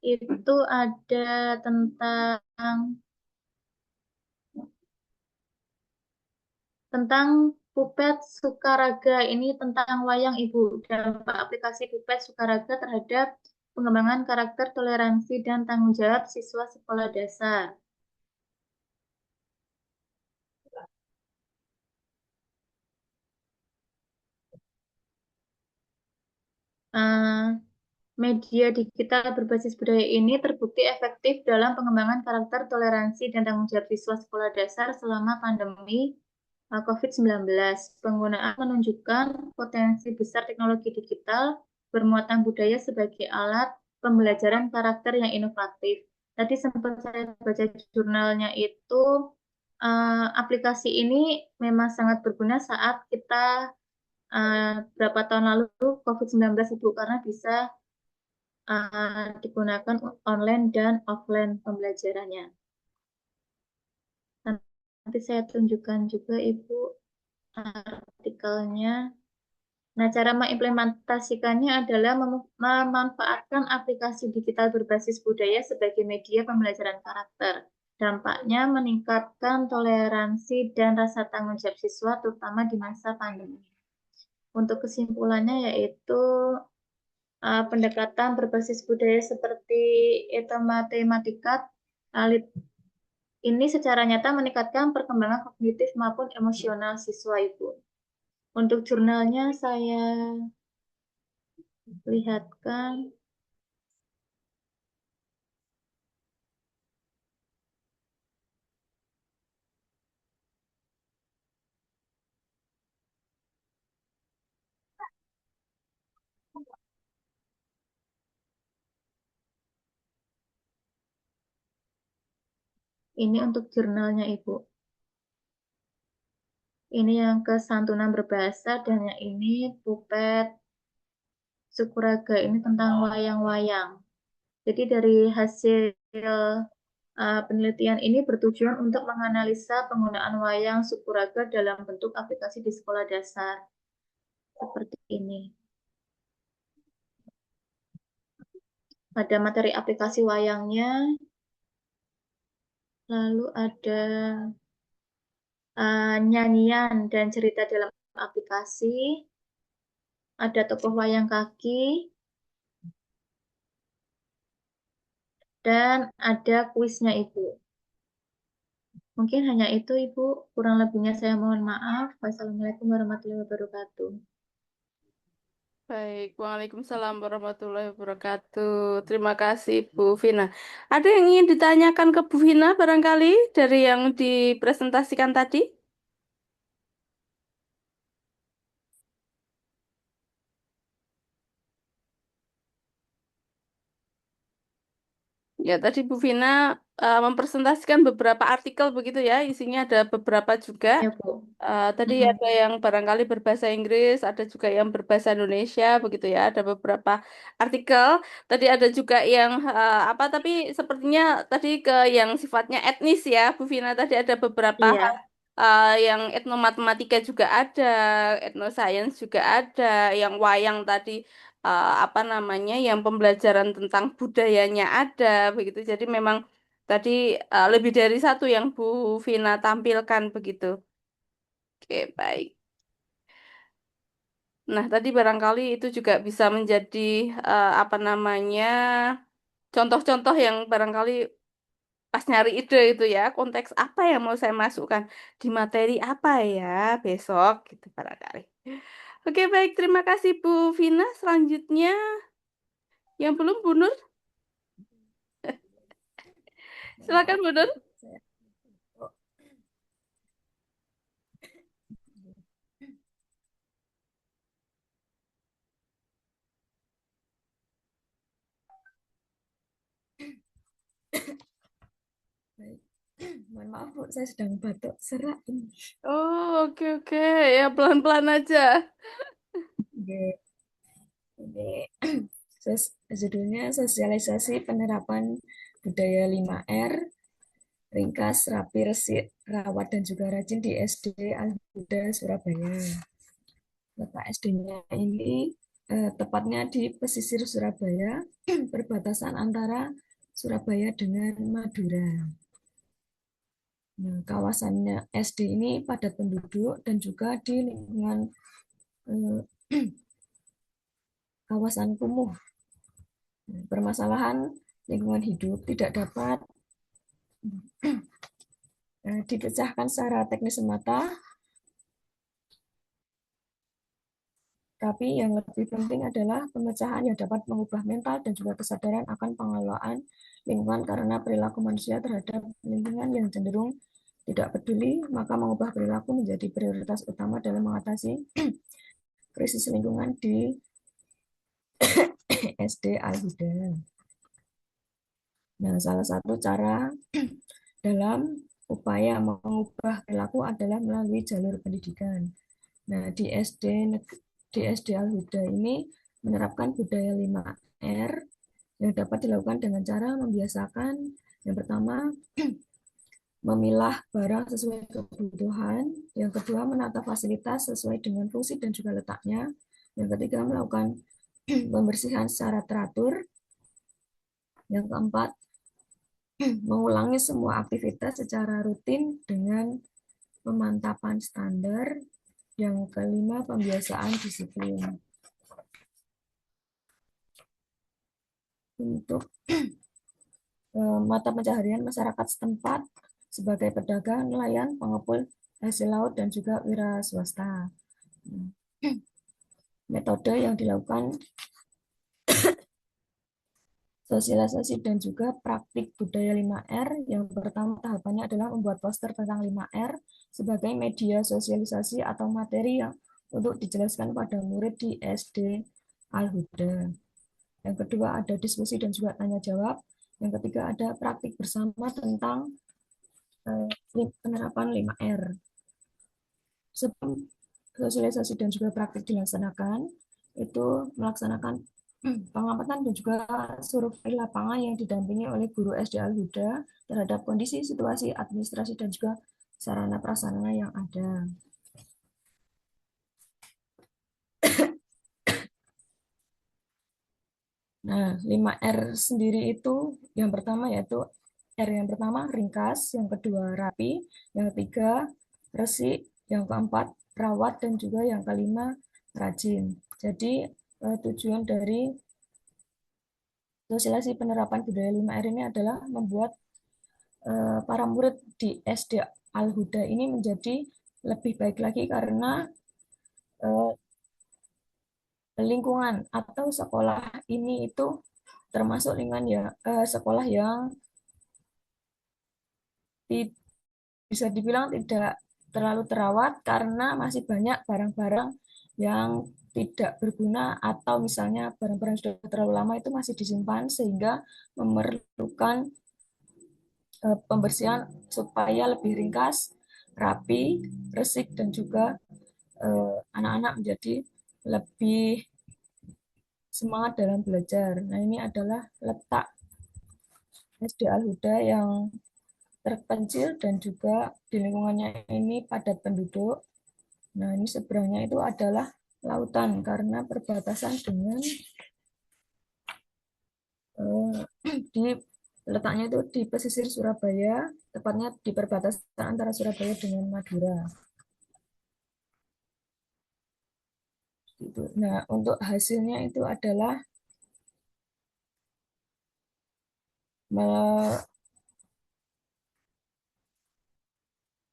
itu ada tentang Pupet Sukaraga. Ini tentang wayang Ibu. Dampak aplikasi Pupet Sukaraga terhadap pengembangan karakter, toleransi, dan tanggung jawab siswa sekolah dasar. Media digital berbasis budaya ini terbukti efektif dalam pengembangan karakter, toleransi, dan tanggung jawab siswa sekolah dasar selama pandemi COVID-19. Penggunaan menunjukkan potensi besar teknologi digital bermuatan budaya sebagai alat pembelajaran karakter yang inovatif. Tadi sempat saya baca jurnalnya itu, aplikasi ini memang sangat berguna saat kita berapa tahun lalu COVID-19 Ibu, karena bisa digunakan online dan offline pembelajarannya. Nanti saya tunjukkan juga Ibu artikelnya. Nah, cara mengimplementasikannya adalah memanfaatkan aplikasi digital berbasis budaya sebagai media pembelajaran karakter. Dampaknya meningkatkan toleransi dan rasa tanggung jawab siswa, terutama di masa pandemi. Untuk kesimpulannya yaitu pendekatan berbasis budaya seperti matematika ini secara nyata meningkatkan perkembangan kognitif maupun emosional siswa Ibu. Untuk jurnalnya saya lihatkan. Ini untuk jurnalnya Ibu. Ini yang kesantunan berbahasa dan yang ini Pupet Sukuraga. Ini tentang wayang-wayang. Jadi dari hasil penelitian ini bertujuan untuk menganalisa penggunaan wayang Sukuraga dalam bentuk aplikasi di sekolah dasar. Seperti ini. Ada materi aplikasi wayangnya. Lalu ada nyanyian dan cerita dalam aplikasi. Ada tokoh wayang kaki. Dan ada kuisnya Ibu. Mungkin hanya itu Ibu. Kurang lebihnya saya mohon maaf. Wassalamualaikum warahmatullahi wabarakatuh. Baik, Waalaikumsalam warahmatullahi wabarakatuh. Terima kasih, Bu Vina. Ada yang ingin ditanyakan ke Bu Vina barangkali dari yang dipresentasikan tadi? Ya, tadi Bu Vina mempresentasikan beberapa artikel begitu ya, isinya ada beberapa juga. Ya, Bu. Tadi Mm-mm. ada yang barangkali berbahasa Inggris, ada juga yang berbahasa Indonesia begitu ya, ada beberapa artikel. Tadi ada juga yang apa, tapi sepertinya tadi ke yang sifatnya etnis ya, Bu Vina. Tadi ada beberapa hal Iya, yang etnomatematika juga ada, etnoscience juga ada, yang wayang tadi apa namanya, yang pembelajaran tentang budayanya ada begitu. Jadi memang tadi lebih dari satu yang Bu Vina tampilkan begitu. Oke, baik. Nah, tadi barangkali itu juga bisa menjadi apa namanya, contoh-contoh yang barangkali pas nyari ide itu ya, konteks apa yang mau saya masukkan di materi apa ya besok gitu barangkali. Oke, baik. Terima kasih Bu Vina. Selanjutnya yang belum Bu Nur, silakan Bu Nur. Baik. Mohon maaf Bu, saya sedang batuk serak ini. Oh, oke oke. Ya pelan-pelan aja. Oke. Ini judulnya sosialisasi penerapan budaya 5R, ringkas, rapi, resik, rawat, dan juga rajin di SD Al-Huda, Surabaya. Letak SD-nya ini tepatnya di pesisir Surabaya, perbatasan antara Surabaya dengan Madura. Nah, kawasannya SD ini padat penduduk dan juga di lingkungan eh, kawasan kumuh. Permasalahan lingkungan hidup tidak dapat dipecahkan secara teknis semata, tapi yang lebih penting adalah pemecahan yang dapat mengubah mental dan juga kesadaran akan pengelolaan lingkungan karena perilaku manusia terhadap lingkungan yang cenderung tidak peduli, maka mengubah perilaku menjadi prioritas utama dalam mengatasi krisis lingkungan di SD Al-Huda. Nah, salah satu cara dalam upaya mengubah perilaku adalah melalui jalur pendidikan. Nah, di SD Al-Huda ini menerapkan budaya 5R yang dapat dilakukan dengan cara membiasakan yang pertama memilah barang sesuai kebutuhan, yang kedua menata fasilitas sesuai dengan fungsi dan juga letaknya, yang ketiga melakukan pembersihan secara teratur, yang keempat mengulangi semua aktivitas secara rutin dengan pemantapan standar, yang kelima pembiasaan disiplin. Untuk mata pencaharian masyarakat setempat sebagai pedagang, nelayan, pengepul hasil laut, dan juga wira swasta. Metode yang dilakukan sosialisasi dan juga praktik budaya 5R. Yang pertama tahapannya adalah membuat poster tentang 5R sebagai media sosialisasi atau materi yang untuk dijelaskan pada murid di SD Al-Huda. Yang kedua ada diskusi dan juga tanya jawab. Yang ketiga ada praktik bersama tentang penerapan 5R. Sebelum sosialisasi dan juga praktik dilaksanakan, itu melaksanakan pengamatan dan juga survei lapangan yang didampingi oleh guru SD Al-Huda terhadap kondisi, situasi, administrasi, dan juga sarana prasarana yang ada. Nah, 5R sendiri itu yang pertama yaitu R yang pertama ringkas, yang kedua rapi, yang ketiga resik, yang keempat rawat, dan juga yang kelima rajin. Jadi tujuan dari sosialisasi penerapan budaya 5R ini adalah membuat para murid di SD Al-Huda ini menjadi lebih baik lagi karena lingkungan atau sekolah ini itu termasuk lingkungan ya sekolah yang bisa dibilang tidak terlalu terawat karena masih banyak barang-barang yang tidak berguna atau misalnya barang-barang yang sudah terlalu lama itu masih disimpan sehingga memerlukan pembersihan supaya lebih ringkas, rapi, resik dan juga anak-anak menjadi lebih semangat dalam belajar. Nah, ini adalah letak SD Al-Huda yang terpencil dan juga di lingkungannya ini padat penduduk. Nah, ini seberangnya itu adalah lautan karena perbatasan dengan di letaknya itu di pesisir Surabaya, tepatnya di perbatasan antara Surabaya dengan Madura. Gitu. Nah, untuk hasilnya itu adalah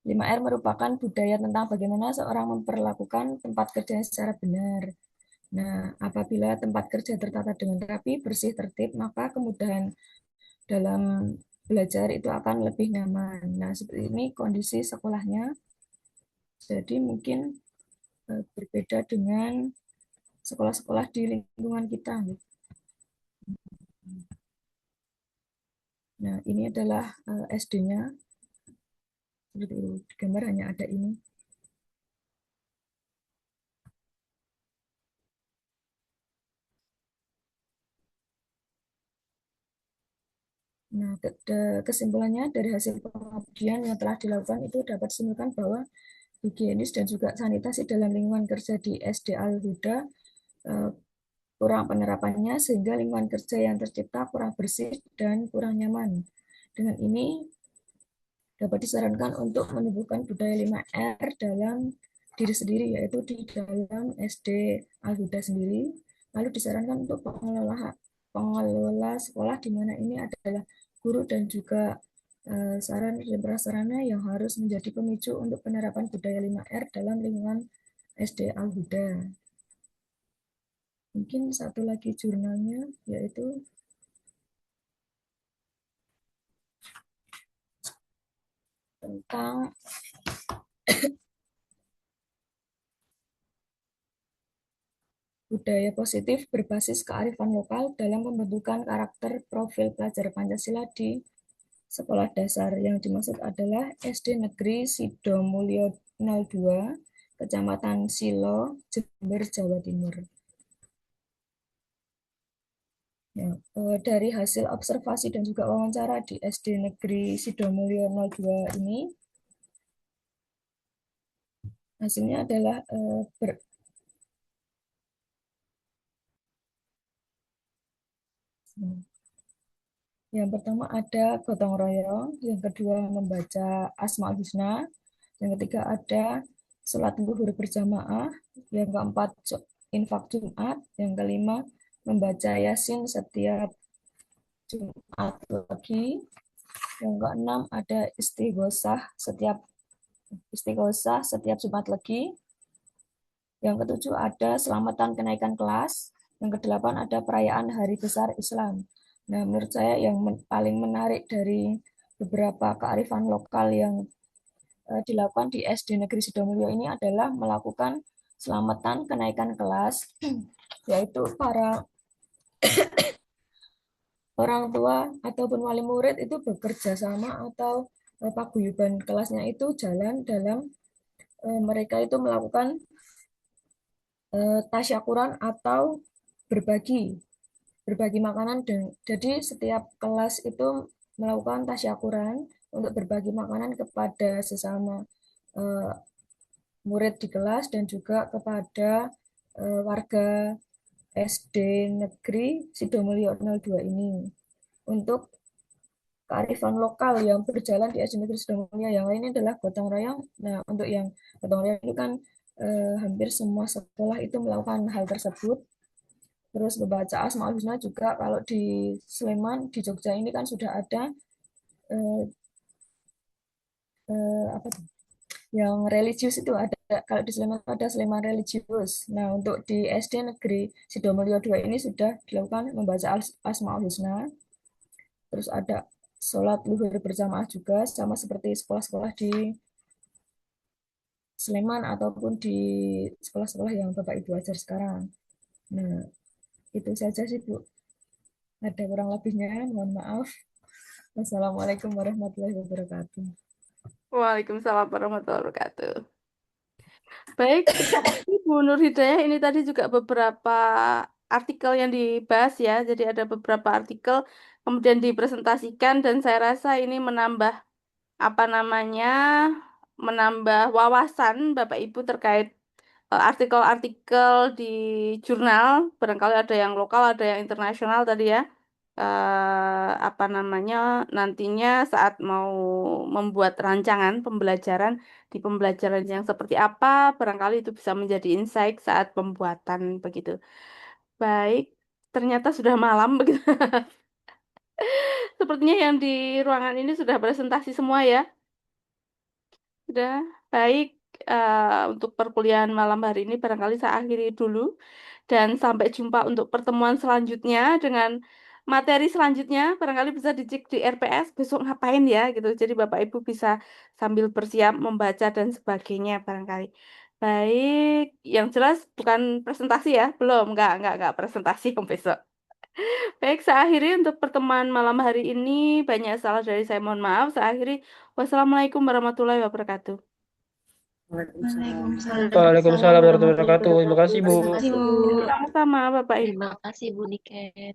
5R merupakan budaya tentang bagaimana seorang memperlakukan tempat kerjanya secara benar. Nah, apabila tempat kerja tertata dengan rapi, bersih, tertib, maka kemudahan dalam belajar itu akan lebih nyaman. Nah, seperti ini kondisi sekolahnya. Jadi mungkin berbeda dengan sekolah-sekolah di lingkungan kita. Nah, ini adalah SD-nya. Seperti itu. Di gambar hanya ada ini. Nah, kesimpulannya dari hasil pengabdian yang telah dilakukan itu dapat disimpulkan bahwa higienis dan juga sanitasi dalam lingkungan kerja di SD Al-Huda kurang penerapannya sehingga lingkungan kerja yang tercipta kurang bersih dan kurang nyaman. Dengan ini dapat disarankan untuk menumbuhkan budaya 5R dalam diri sendiri, yaitu di dalam SD Al-Huda sendiri. Lalu disarankan untuk pengelola sekolah di mana ini adalah guru dan juga sarana dan prasarana yang harus menjadi pemicu untuk penerapan budaya 5R dalam lingkungan SD Al-Huda. Mungkin satu lagi jurnalnya, yaitu tentang budaya positif berbasis kearifan lokal dalam pembentukan karakter profil pelajar Pancasila di sekolah dasar. Yang dimaksud adalah SD Negeri Sidomulyo 02, Kecamatan Silo, Jember, Jawa Timur. Ya, dari hasil observasi dan juga wawancara di SD Negeri Sidomulyo 02 ini, hasilnya adalah yang pertama ada gotong royong, yang kedua membaca Asmaul Husna, yang ketiga ada sholat zuhur berjamaah, yang keempat infak Jumat, yang kelima membaca Yasin setiap Jumat lagi, yang keenam ada istighosah setiap Jumat lagi, yang ketujuh ada selamatan kenaikan kelas, yang kedelapan ada perayaan Hari Besar Islam. Nah, menurut saya yang paling menarik dari beberapa kearifan lokal yang dilakukan di SD Negeri Sidomulyo ini adalah melakukan selamatan kenaikan kelas, yaitu para orang tua ataupun wali murid itu bekerja sama atau paguyuban kelasnya itu jalan dalam mereka itu melakukan tasyakuran atau berbagi berbagi makanan. Dan jadi setiap kelas itu melakukan tasyakuran untuk berbagi makanan kepada sesama murid di kelas dan juga kepada warga SD Negeri Sidomulyo 02 ini. Untuk kearifan lokal yang berjalan di SD Negeri Sidomulyo yang lainnya adalah gotong royong. Nah, untuk yang gotong royong itu kan hampir semua sekolah itu melakukan hal tersebut. Terus membaca Asmaul Husna juga kalau di Sleman, di Jogja ini kan sudah ada apa tuh? Yang religius itu ada, kalau di Sleman ada Sleman religius. Nah, untuk di SD Negeri Sidomulyo 2 ini sudah dilakukan membaca Asmaul Husna. Terus ada sholat luhur berjamaah juga, sama seperti sekolah-sekolah di Sleman ataupun di sekolah-sekolah yang Bapak Ibu ajar sekarang. Nah, itu saja sih Bu. Ada kurang lebihnya, mohon maaf. Wassalamualaikum warahmatullahi wabarakatuh. Waalaikumsalam warahmatullahi wabarakatuh. Baik, terima kasih Bu Nur Hidayah. Ini tadi juga beberapa artikel yang dibahas ya. Jadi ada beberapa artikel kemudian dipresentasikan dan saya rasa ini menambah apa namanya, menambah wawasan Bapak Ibu terkait artikel-artikel di jurnal. Barangkali ada yang lokal, ada yang internasional tadi ya. Apa namanya, nantinya saat mau membuat rancangan pembelajaran di pembelajaran yang seperti apa, barangkali itu bisa menjadi insight saat pembuatan begitu. Baik, ternyata sudah malam begitu. Sepertinya yang di ruangan ini sudah presentasi semua ya. Sudah baik, untuk perkuliahan malam hari ini barangkali saya akhiri dulu dan sampai jumpa untuk pertemuan selanjutnya dengan materi selanjutnya. Barangkali bisa dicek di RPS besok ngapain ya gitu. Jadi Bapak Ibu bisa sambil bersiap membaca dan sebagainya barangkali. Baik, yang jelas bukan presentasi ya, belum, enggak presentasi yang besok. Baik, saya akhiri untuk pertemuan malam hari ini. Banyak salah dari saya, mohon maaf. Saya akhiri. Wassalamualaikum warahmatullahi wabarakatuh. Waalaikumsalam. Waalaikumsalam warahmatullahi wabarakatuh. Terima kasih, Bu. Terima kasih, Bu. Sama-sama, Bapak Ibu. Terima kasih Bu Niken.